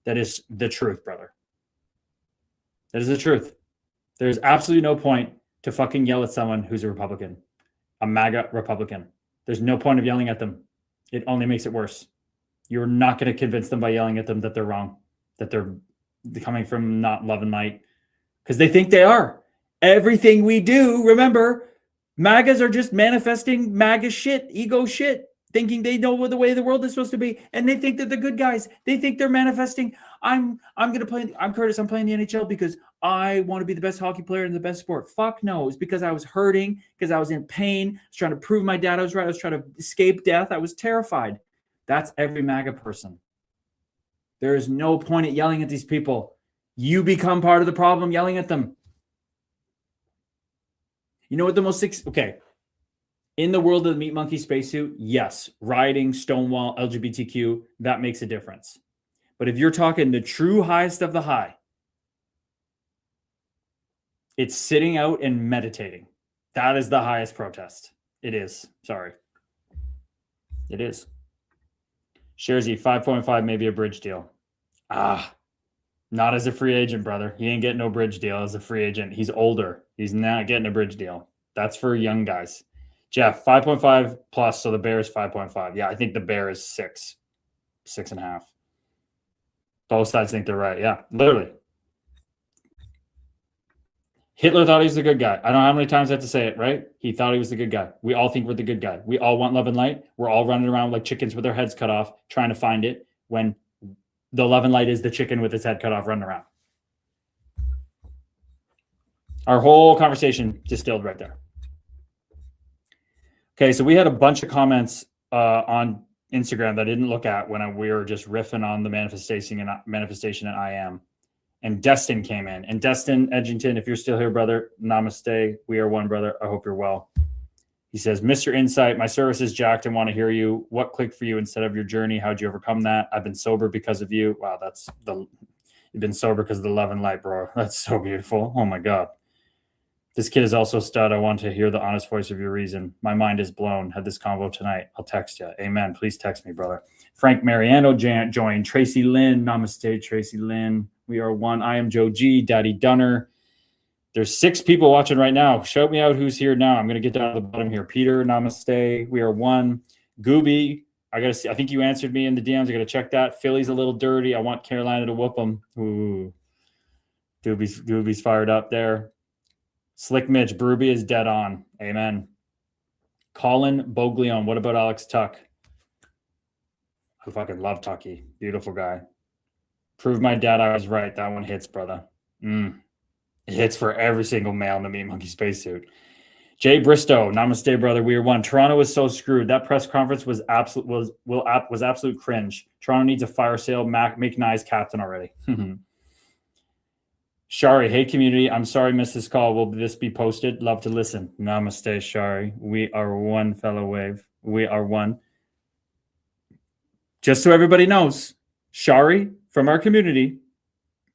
That is the truth, brother. That is the truth. There's absolutely no point to fucking yell at someone who's a Republican, a MAGA Republican. There's no point of yelling at them. It only makes it worse. You're not going to convince them by yelling at them that they're wrong, that they're coming from not love and light, because they think they are. Everything we do, remember, MAGAs are just manifesting MAGA shit, ego shit, thinking they know what the way the world is supposed to be, and they think that they're good guys. They think they're manifesting. I'm going to play. I'm Curtis. I'm playing the NHL because I want to be the best hockey player in the best sport. Fuck no. It's because I was hurting, because I was in pain. I was trying to prove my dad I was right. I was trying to escape death. I was terrified. That's every MAGA person. There is no point at yelling at these people. You become part of the problem yelling at them. You know what the most... Okay. In the world of the Meat Monkey spacesuit, yes, rioting, Stonewall, LGBTQ, that makes a difference. But if you're talking the true highest of the high, it's sitting out and meditating. That is the highest protest. It is. Sorry. It is. Sharzy, 5.5, maybe a bridge deal. Not as a free agent, brother. He ain't getting no bridge deal as a free agent. He's older. He's not getting a bridge deal. That's for young guys. Jeff, 5.5 plus, so the Bears 5.5. Yeah, I think the Bear is 6.5. Both sides think they're right. Yeah, literally. Hitler thought he was the good guy. I don't know how many times I have to say it, right? He thought he was the good guy. We all think we're the good guy. We all want love and light. We're all running around like chickens with their heads cut off, trying to find it, when the love and light is the chicken with its head cut off running around. Our whole conversation distilled right there. Okay, so we had a bunch of comments on Instagram that I didn't look at when we were just riffing on the manifestation and I am. And Destin came in. And Destin Edgington, if you're still here, brother, namaste. We are one, brother. I hope you're well. He says, Mr. Insight, my service is jacked and want to hear you. What clicked for you instead of your journey? How'd you overcome that? I've been sober because of you. Wow, you've been sober because of the love and light, bro. That's so beautiful. Oh my God. This kid is also a stud. I want to hear the honest voice of your reason. My mind is blown. Had this convo tonight. I'll text you. Amen. Please text me, brother. Frank Mariano joined. Tracy Lynn. Namaste, Tracy Lynn. We are one. I am Joe G. Daddy Dunner. There's 6 people watching right now. Shout me out who's here now. I'm going to get down to the bottom here. Peter, namaste. We are one. Gooby, I got to see. I think you answered me in the DMs. I got to check that. Philly's a little dirty. I want Carolina to whoop them. Ooh. Gooby's fired up there. Slick Mitch, Bruby is dead on. Amen. Colin Boglione, what about Alex Tuck? I fucking love Tucky. Beautiful guy. Prove my dad I was right. That one hits, brother. It hits for every single male in the Meat Monkey spacesuit. Jay Bristow, namaste, brother. We are one. Toronto was so screwed. That press conference was absolute cringe. Toronto needs a fire sale. Make Nyes captain already. Shari, hey community, I'm sorry I missed this call. Will this be posted? Love to listen. Namaste, Shari. We are one, fellow wave. We are one. Just so everybody knows, Shari from our community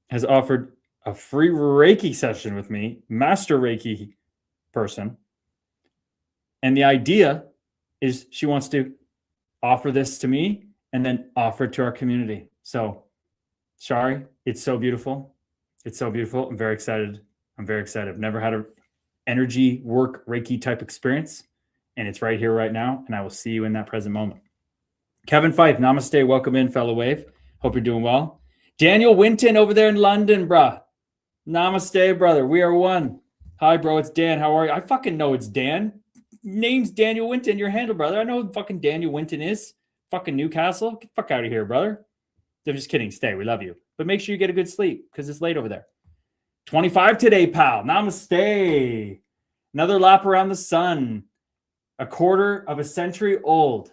has offered a free Reiki session with me, master Reiki person. And the idea is she wants to offer this to me and then offer it to our community. So, Shari, it's so beautiful. It's so beautiful. I'm very excited. I've never had a energy work Reiki type experience, and it's right here, right now. And I will see you in that present moment. Kevin Fife, namaste. Welcome in, fellow wave. Hope you're doing well. Daniel Winton over there in London, bruh. Namaste, brother. We are one. Hi, bro. It's Dan. How are you? I fucking know it's Dan. Name's Daniel Winton, your handle, brother. I know who fucking Daniel Winton is. Fucking Newcastle. Get the fuck out of here, brother. I'm just kidding. Stay. We love you. But make sure you get a good sleep because it's late over there. 25 today, pal. Namaste. Another lap around the sun. A quarter of a century old.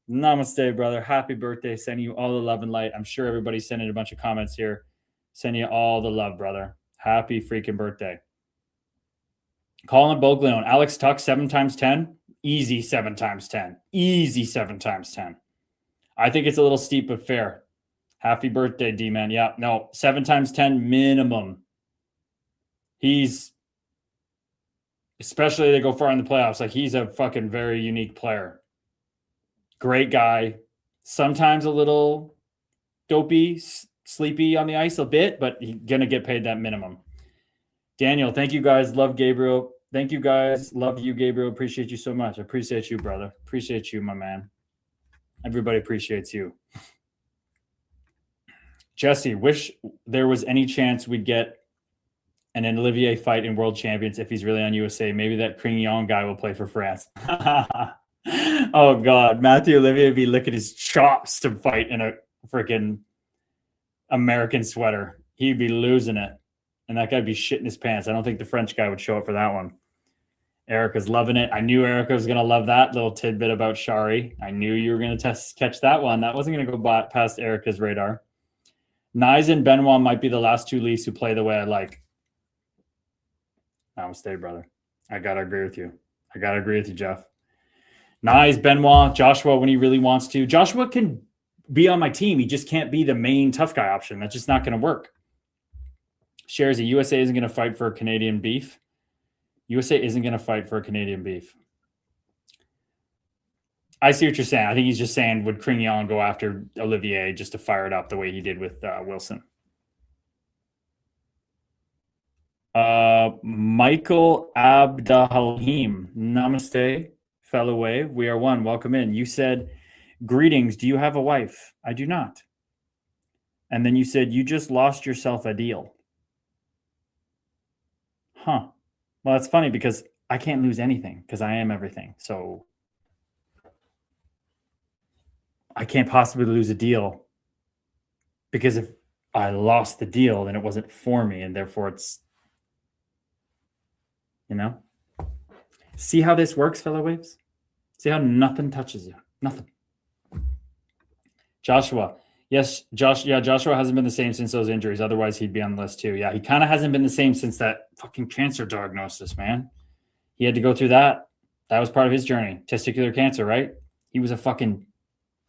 Namaste, brother. Happy birthday. Sending you all the love and light. I'm sure everybody's sending a bunch of comments here. Sending you all the love, brother. Happy freaking birthday. Colin Boglione. Alex Tuck, 7 times 10. Easy 7 times 10. Easy 7 times 10. I think it's a little steep, but fair. Happy birthday, D-Man. Yeah, no, 7 times 10 minimum. He's, especially they go far in the playoffs, like he's a fucking very unique player. Great guy. Sometimes a little dopey, sleepy on the ice a bit, but he's going to get paid that minimum. Daniel, thank you guys. Love Gabriel. Thank you guys. Love you, Gabriel. Appreciate you so much. I appreciate you, brother. Appreciate you, my man. Everybody appreciates you. Jesse, wish there was any chance we'd get an Olivier fight in World Champions if he's really on USA. Maybe that Crignon guy will play for France. Oh, God. Matthew Olivier would be licking his chops to fight in a freaking American sweater. He'd be losing it. And that guy'd be shitting his pants. I don't think the French guy would show up for that one. Erica's loving it. I knew Erica was going to love that little tidbit about Shari. I knew you were going to catch that one. That wasn't going to go past Erica's radar. Nyes and Benoit might be the last 2 Leafs who play the way I like. Namaste, brother. I got to agree with you. Jeff. Nyes, Benoit, Joshua when he really wants to. Joshua can be on my team. He just can't be the main tough guy option. That's just not going to work. Shares the USA isn't going to fight for Canadian beef. USA isn't going to fight for Canadian beef. I see what you're saying. I think he's just saying, would Crignon go after Olivier just to fire it up the way he did with Wilson? Michael Abdahalim. Namaste, fellow wave. We are one. Welcome in. You said, greetings. Do you have a wife? I do not. And then you said, you just lost yourself a deal. Huh. Well, that's funny because I can't lose anything because I am everything. So I can't possibly lose a deal because if I lost the deal, then it wasn't for me. And therefore it's, see how this works, fellow waves? See how nothing touches you? Nothing. Joshua. Yes, Joshua hasn't been the same since those injuries. Otherwise, he'd be on the list too. Yeah, he kind of hasn't been the same since that fucking cancer diagnosis, man. He had to go through that. That was part of his journey. Testicular cancer, right? He was a fucking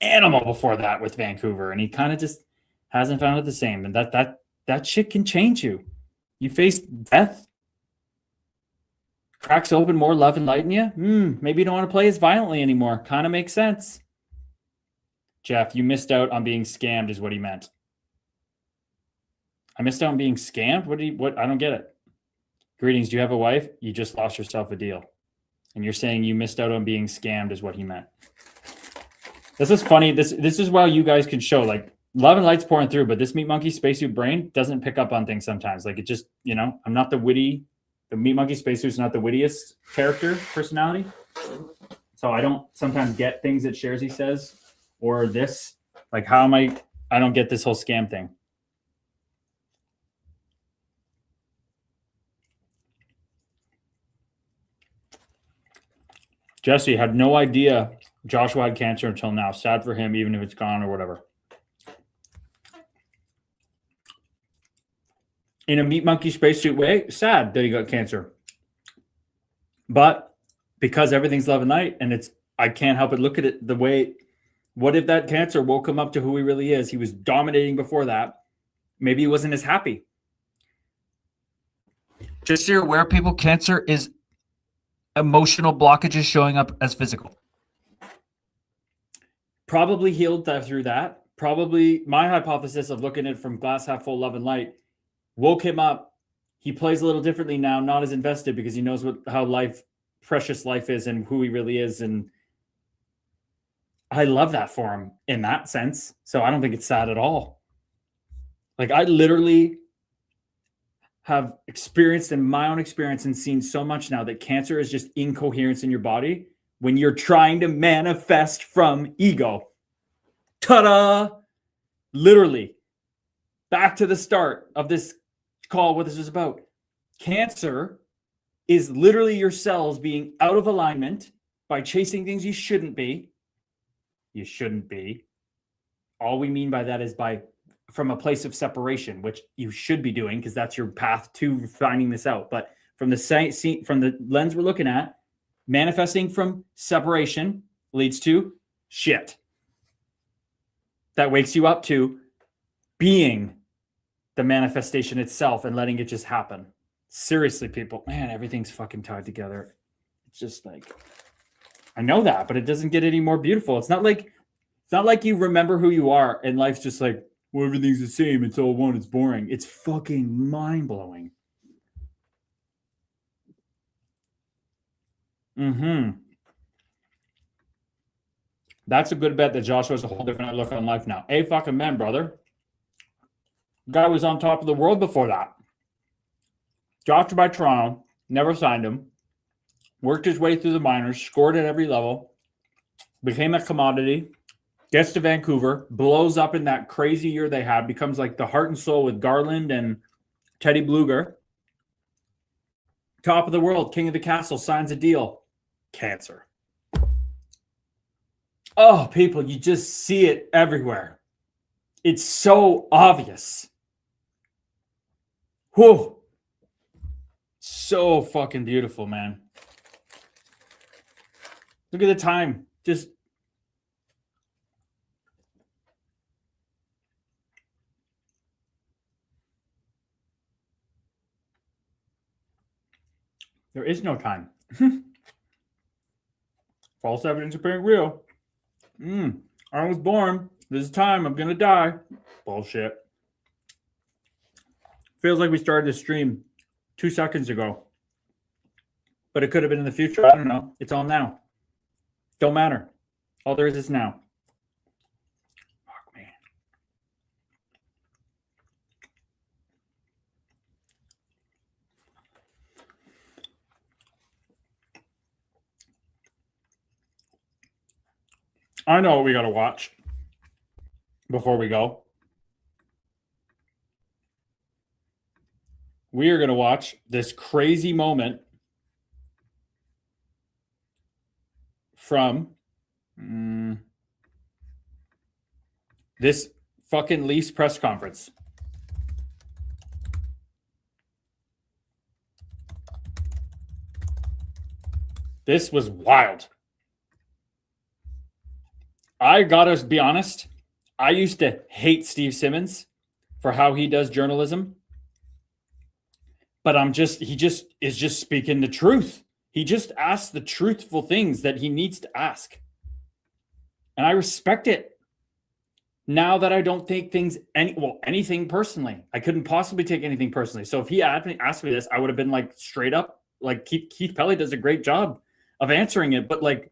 animal before that with Vancouver, and he kind of just hasn't found it the same. And that shit can change you. You face death, cracks open more love and light in you. Maybe you don't want to play as violently anymore. Kind of makes sense. Jeff, you missed out on being scammed is what he meant. I missed out on being scammed? What? I don't get it. Greetings. Do you have a wife? You just lost yourself a deal. And you're saying you missed out on being scammed is what he meant. This is funny. This is why you guys can show like love and light's pouring through, but this Meat Monkey Spacesuit brain doesn't pick up on things sometimes. Like it just, I'm not the Meat Monkey Spacesuit's not the wittiest personality. So I don't sometimes get things that Sharzy says. Or this, like, I don't get this whole scam thing. Jesse had no idea Joshua had cancer until now. Sad for him, even if it's gone or whatever. in a meat monkey spacesuit way. Sad that he got cancer. But because everything's love and light, and I can't help but look at it the way, what if that cancer woke him up to who he really is? He was dominating before that. Maybe he wasn't as happy. Just so you're aware, people, cancer is emotional blockages showing up as physical. Probably healed through that. Probably my hypothesis of looking at it from glass half full, love and light, woke him up. He plays a little differently now, not as invested because he knows how precious life is and who he really is. And I love that for him in that sense. So I don't think it's sad at all. Like, I literally have experienced in my own experience and seen so much now that cancer is just incoherence in your body when you're trying to manifest from ego. Ta-da! Literally. Back to the start of this call, what this is about. Cancer is literally your cells being out of alignment by chasing things you shouldn't be. You shouldn't be. All we mean by that is from a place of separation, which you should be doing because that's your path to finding this out. But from the lens we're looking at, manifesting from separation leads to shit. That wakes you up to being the manifestation itself and letting it just happen. Seriously, people, man, everything's fucking tied together. It's just like, I know that, but it doesn't get any more beautiful. It's not like you remember who you are and life's just like, well, everything's the same. It's all one. It's boring. It's fucking mind-blowing. That's a good bet that Joshua has a whole different outlook on life now. A fucking man, brother. Guy was on top of the world before that. Drafted by Toronto, never signed him. Worked his way through the minors, scored at every level, became a commodity, gets to Vancouver, blows up in that crazy year they had, becomes like the heart and soul with Garland and Teddy Bluger. Top of the world, king of the castle, signs a deal. Cancer. Oh, people, you just see it everywhere. It's so obvious. Whew. So fucking beautiful, man. Look at the time. Just there is no time. False evidence appearing real. I was born. This is time. I'm gonna die. Bullshit. Feels like we started this stream 2 seconds ago. But it could have been in the future. I don't know. It's all now. Don't matter. All there is now. Fuck me. I know what we got to watch before we go. We are going to watch this crazy moment from this fucking Leafs press conference. This was wild. I gotta be honest. I used to hate Steve Simmons for how he does journalism. But he just is speaking the truth. He just asks the truthful things that he needs to ask. And I respect it. Now that I don't take anything personally. I couldn't possibly take anything personally. So if he asked me this, I would have been like straight up, like Keith Pelly does a great job of answering it. But like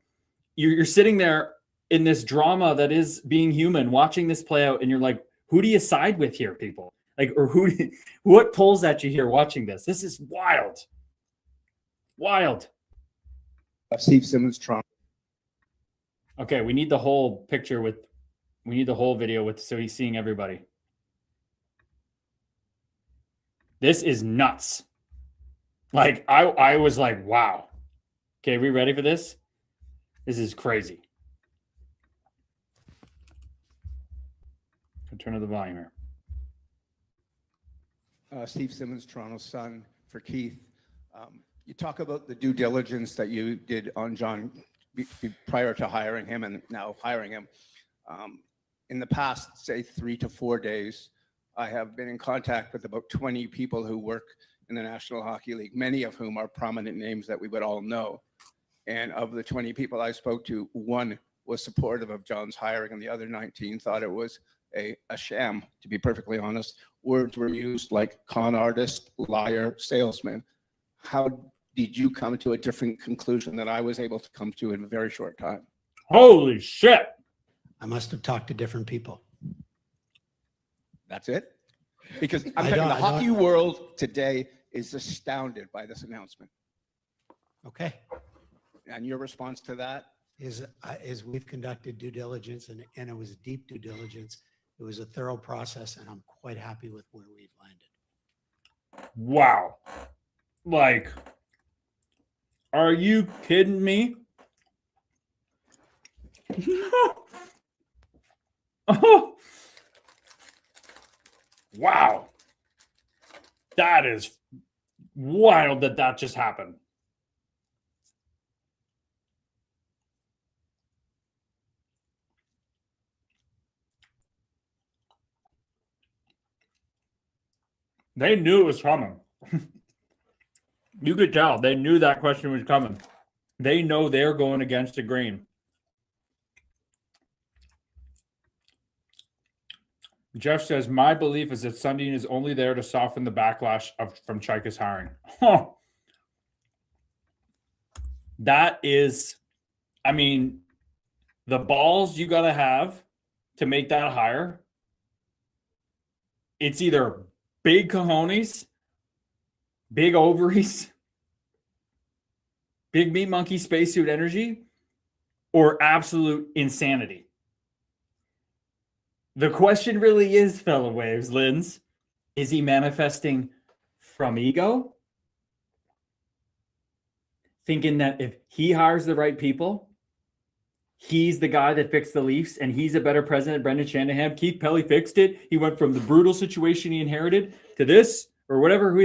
you're sitting there in this drama that is being human, watching this play out, and you're like, who do you side with here, people? Like, or what pulls at you here watching this? This is wild. Wild. Steve Simmons, Toronto. Okay, we need the whole picture we need the whole video so he's seeing everybody. This is nuts. Like, I was like, wow. Okay, are we ready for this? This is crazy. I'll turn up the volume here. Steve Simmons, Toronto Sun, for Keith. You talk about the due diligence that you did on John prior to hiring him and now hiring him. In the past, say 3 to 4 days, I have been in contact with about 20 people who work in the National Hockey League, many of whom are prominent names that we would all know. And of the 20 people I spoke to, one was supportive of John's hiring and the other 19 thought it was a sham, to be perfectly honest. Words were used like con artist, liar, salesman. How did you come to a different conclusion that I was able to come to in a very short time? Holy shit. I must have talked to different people. That's it? Because I'm telling you, the hockey world today is astounded by this announcement. Okay. And your response to that? Is we've conducted due diligence and it was deep due diligence. It was a thorough process and I'm quite happy with where we've landed. Wow. Like, are you kidding me? Oh, wow. That is wild that just happened. They knew it was coming. You could tell. They knew that question was coming. They know they're going against the grain. Jeff says, my belief is that Sundin is only there to soften the backlash from Chaika's hiring. Huh. That is, I mean, the balls you got to have to make that hire. It's either big cojones, big ovaries, big meat monkey spacesuit energy, or absolute insanity. The question really is, fellow waves, Linz, is he manifesting from ego? Thinking that if he hires the right people, he's the guy that fixed the Leafs and he's a better president, Brendan Shanahan. Keith Pelly fixed it. He went from the brutal situation he inherited to this or whatever.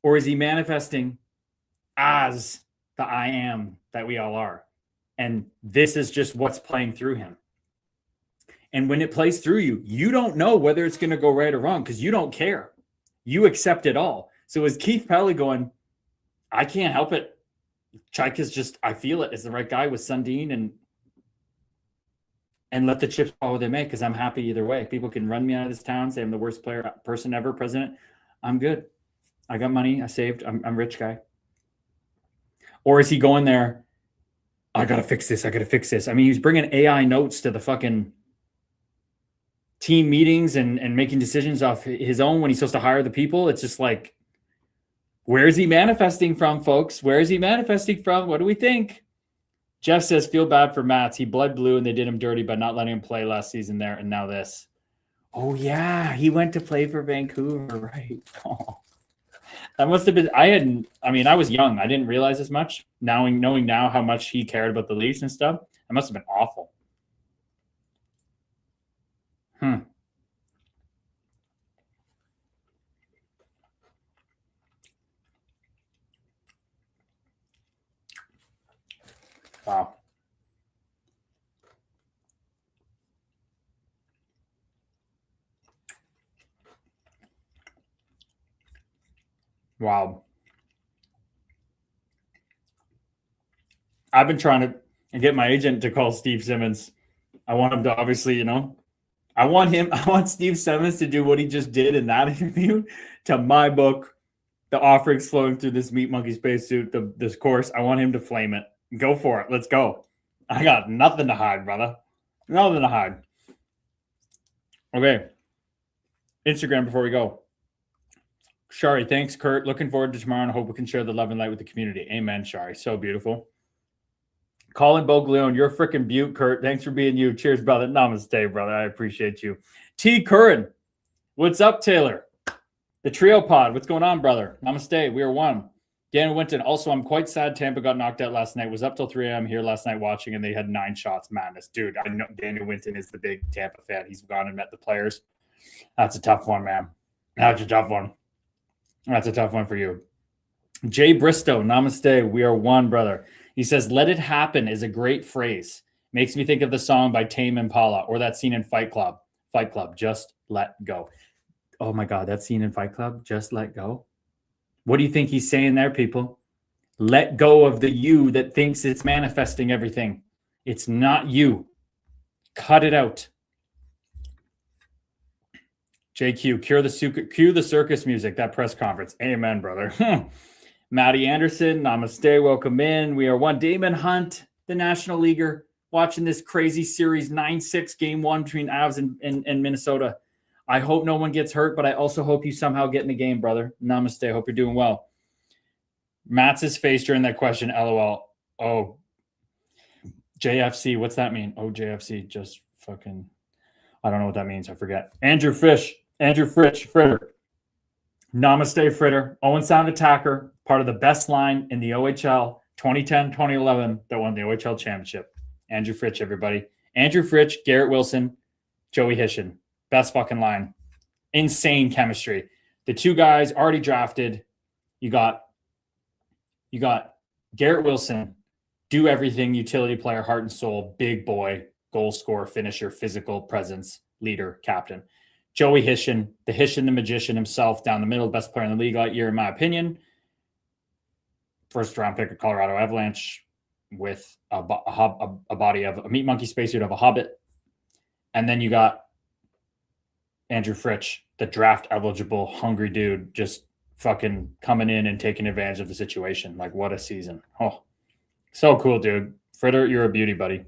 Or is he manifesting as the I am that we all are? And this is just what's playing through him. And when it plays through you, you don't know whether it's going to go right or wrong because you don't care. You accept it all. So is Keith Pelly going, I can't help it. Chaika's just, I feel it. Is the right guy with Sundin and let the chips fall where they may because I'm happy either way. People can run me out of this town, say I'm the worst person ever, president. I'm good. I got money. I saved. I'm a rich guy. Or is he going there, I got to fix this. I got to fix this. I mean, he's bringing AI notes to the fucking team meetings and making decisions off his own when he's supposed to hire the people. It's just like, where is he manifesting from, folks? Where is he manifesting from? What do we think? Jeff says, feel bad for Mats. He bled blue and they did him dirty by not letting him play last season there. And now this. Oh, yeah. He went to play for Vancouver, right? Oh. That must have been, I was young. I didn't realize as much. Knowing now how much he cared about the Leafs and stuff, that must have been awful. Wow. Wow. I've been trying to get my agent to call Steve Simmons. I want him to obviously, I want Steve Simmons to do what he just did in that interview to my book, the offerings flowing through this meat monkey spacesuit, this course. I want him to flame it. Go for it. Let's go. I got nothing to hide, brother. Nothing to hide. Okay. Instagram before we go. Shari, thanks, Kurt. Looking forward to tomorrow and hope we can share the love and light with the community. Amen, Shari. So beautiful. Colin Boglione, you're a freaking beaut, Kurt. Thanks for being you. Cheers, brother. Namaste, brother. I appreciate you. T. Curran. What's up, Taylor? The Trio Pod. What's going on, brother? Namaste. We are one. Daniel Winton. Also, I'm quite sad Tampa got knocked out last night. Was up till 3 a.m. here last night watching, and they had 9 shots. Madness. Dude, I know Daniel Winton is the big Tampa fan. He's gone and met the players. That's a tough one, man. That's a tough one. That's a tough one for you. Jay Bristow, namaste. We are one, brother. He says, "Let it happen" is a great phrase. Makes me think of the song by Tame Impala or that scene in Fight Club. Fight Club, just let go. Oh my God, that scene in Fight Club, just let go. What do you think he's saying there, people? Let go of the you that thinks it's manifesting everything. It's not you. Cut it out. JQ, cue the circus music, that press conference. Amen, brother. Maddie Anderson, namaste, welcome in. We are one. Damon Hunt, the National Leaguer, watching this crazy series, 9-6 game one between Avs and Minnesota. I hope no one gets hurt, but I also hope you somehow get in the game, brother. Namaste, hope you're doing well. Matt's face during that question, LOL. Oh, JFC, what's that mean? Oh, JFC, just fucking, I don't know what that means. I forget. Andrew Fritch, Fritter. Namaste, Fritter. Owen Sound attacker, part of the best line in the OHL 2010-2011 that won the OHL championship. Andrew Fritch, everybody. Andrew Fritch, Garrett Wilson, Joey Hishin. Best fucking line. Insane chemistry. The two guys already drafted. You got Garrett Wilson, do everything, utility player, heart and soul, big boy, goal scorer, finisher, physical presence, leader, captain. Joey Hishin, the magician himself, down the middle, best player in the league that year, in my opinion. First round pick of Colorado Avalanche with a body of a meat monkey spacesuit of a hobbit. And then you got Andrew Fritch, the draft eligible, hungry dude, just fucking coming in and taking advantage of the situation. Like, what a season. Oh, so cool, dude. Fritter, you're a beauty, buddy.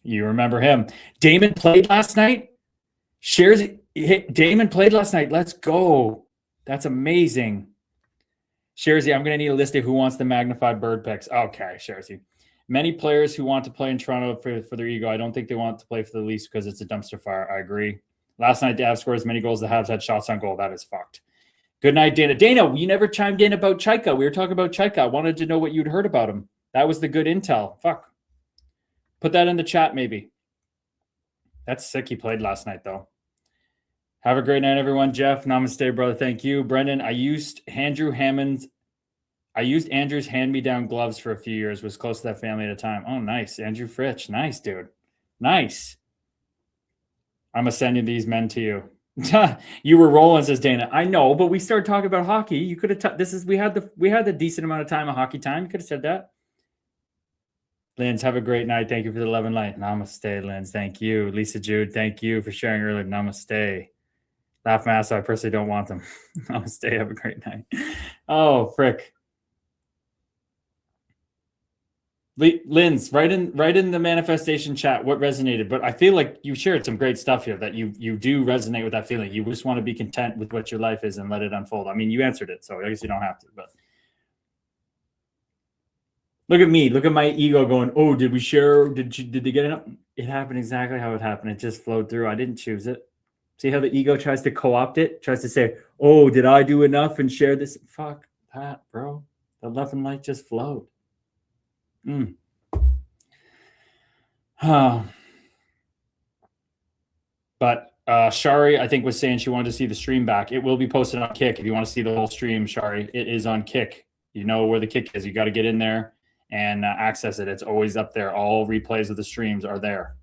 You remember him. Damon played last night. Damon played last night. Let's go. That's amazing. Sharzy, I'm going to need a list of who wants the magnified bird picks. Okay, Sharzy. Many players who want to play in Toronto for their ego. I don't think they want to play for the Leafs because it's a dumpster fire. I agree. Last night, the Avs scored as many goals as the Habs had shots on goal. That is fucked. Good night, Dana. Dana, you never chimed in about Chaika. We were talking about Chaika. I wanted to know what you'd heard about him. That was the good intel. Fuck. Put that in the chat, maybe. That's sick. He played last night, though. Have a great night, everyone. Jeff, namaste, brother. Thank you. Brendan, I used Andrew's hand-me-down gloves for a few years. Was close to that family at a time. Oh, nice. Andrew Fritch. Nice, dude. Nice. I'm going to send you these men to you. You were rolling, says Dana. I know, but we started talking about hockey. You could have we had the decent amount of time of hockey time. You could have said that. Linz, have a great night. Thank you for the love and light. Namaste, Linz. Thank you. Lisa Jude, thank you for sharing earlier. Namaste. Laugh my ass off. I personally don't want them. Namaste. Have a great night. Oh, frick. Linz, write in the manifestation chat what resonated. But I feel like you shared some great stuff here that you do resonate with that feeling. You just want to be content with what your life is and let it unfold. I mean, you answered it, so I guess you don't have to. But look at me. Look at my ego going, oh, did we share? Did they get it? It happened exactly how it happened. It just flowed through. I didn't choose it. See how the ego tries to co-opt it? Tries to say, oh, did I do enough and share this? Fuck that, bro. The love and light just flowed. But Shari, I think, was saying she wanted to see the stream back. It will be posted on Kick. If you want to see the whole stream, Shari, it is on Kick. You know where the Kick is. You got to get in there and access it. It's always up there. All replays of the streams are there.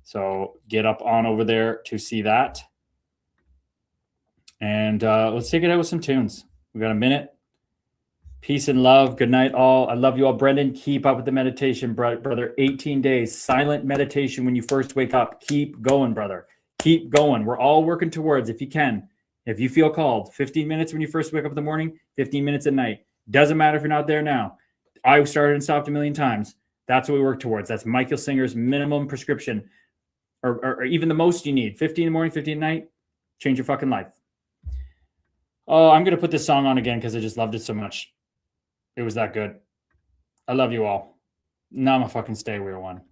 So get up on over there to see that. And let's take it out with some tunes. We got a minute. Peace and love. Good night, all. I love you all. Brendan, keep up with the meditation, brother. 18 days. Silent meditation when you first wake up. Keep going, brother. Keep going. We're all working towards, if you can, if you feel called, 15 minutes when you first wake up in the morning, 15 minutes at night. Doesn't matter if you're not there now. I started and stopped a million times. That's what we work towards. That's Michael Singer's minimum prescription, or even the most you need. 15 in the morning, 15 at night. Change your fucking life. Oh, I'm going to put this song on again because I just loved it so much. It was that good. I love you all. Namaste. We are one.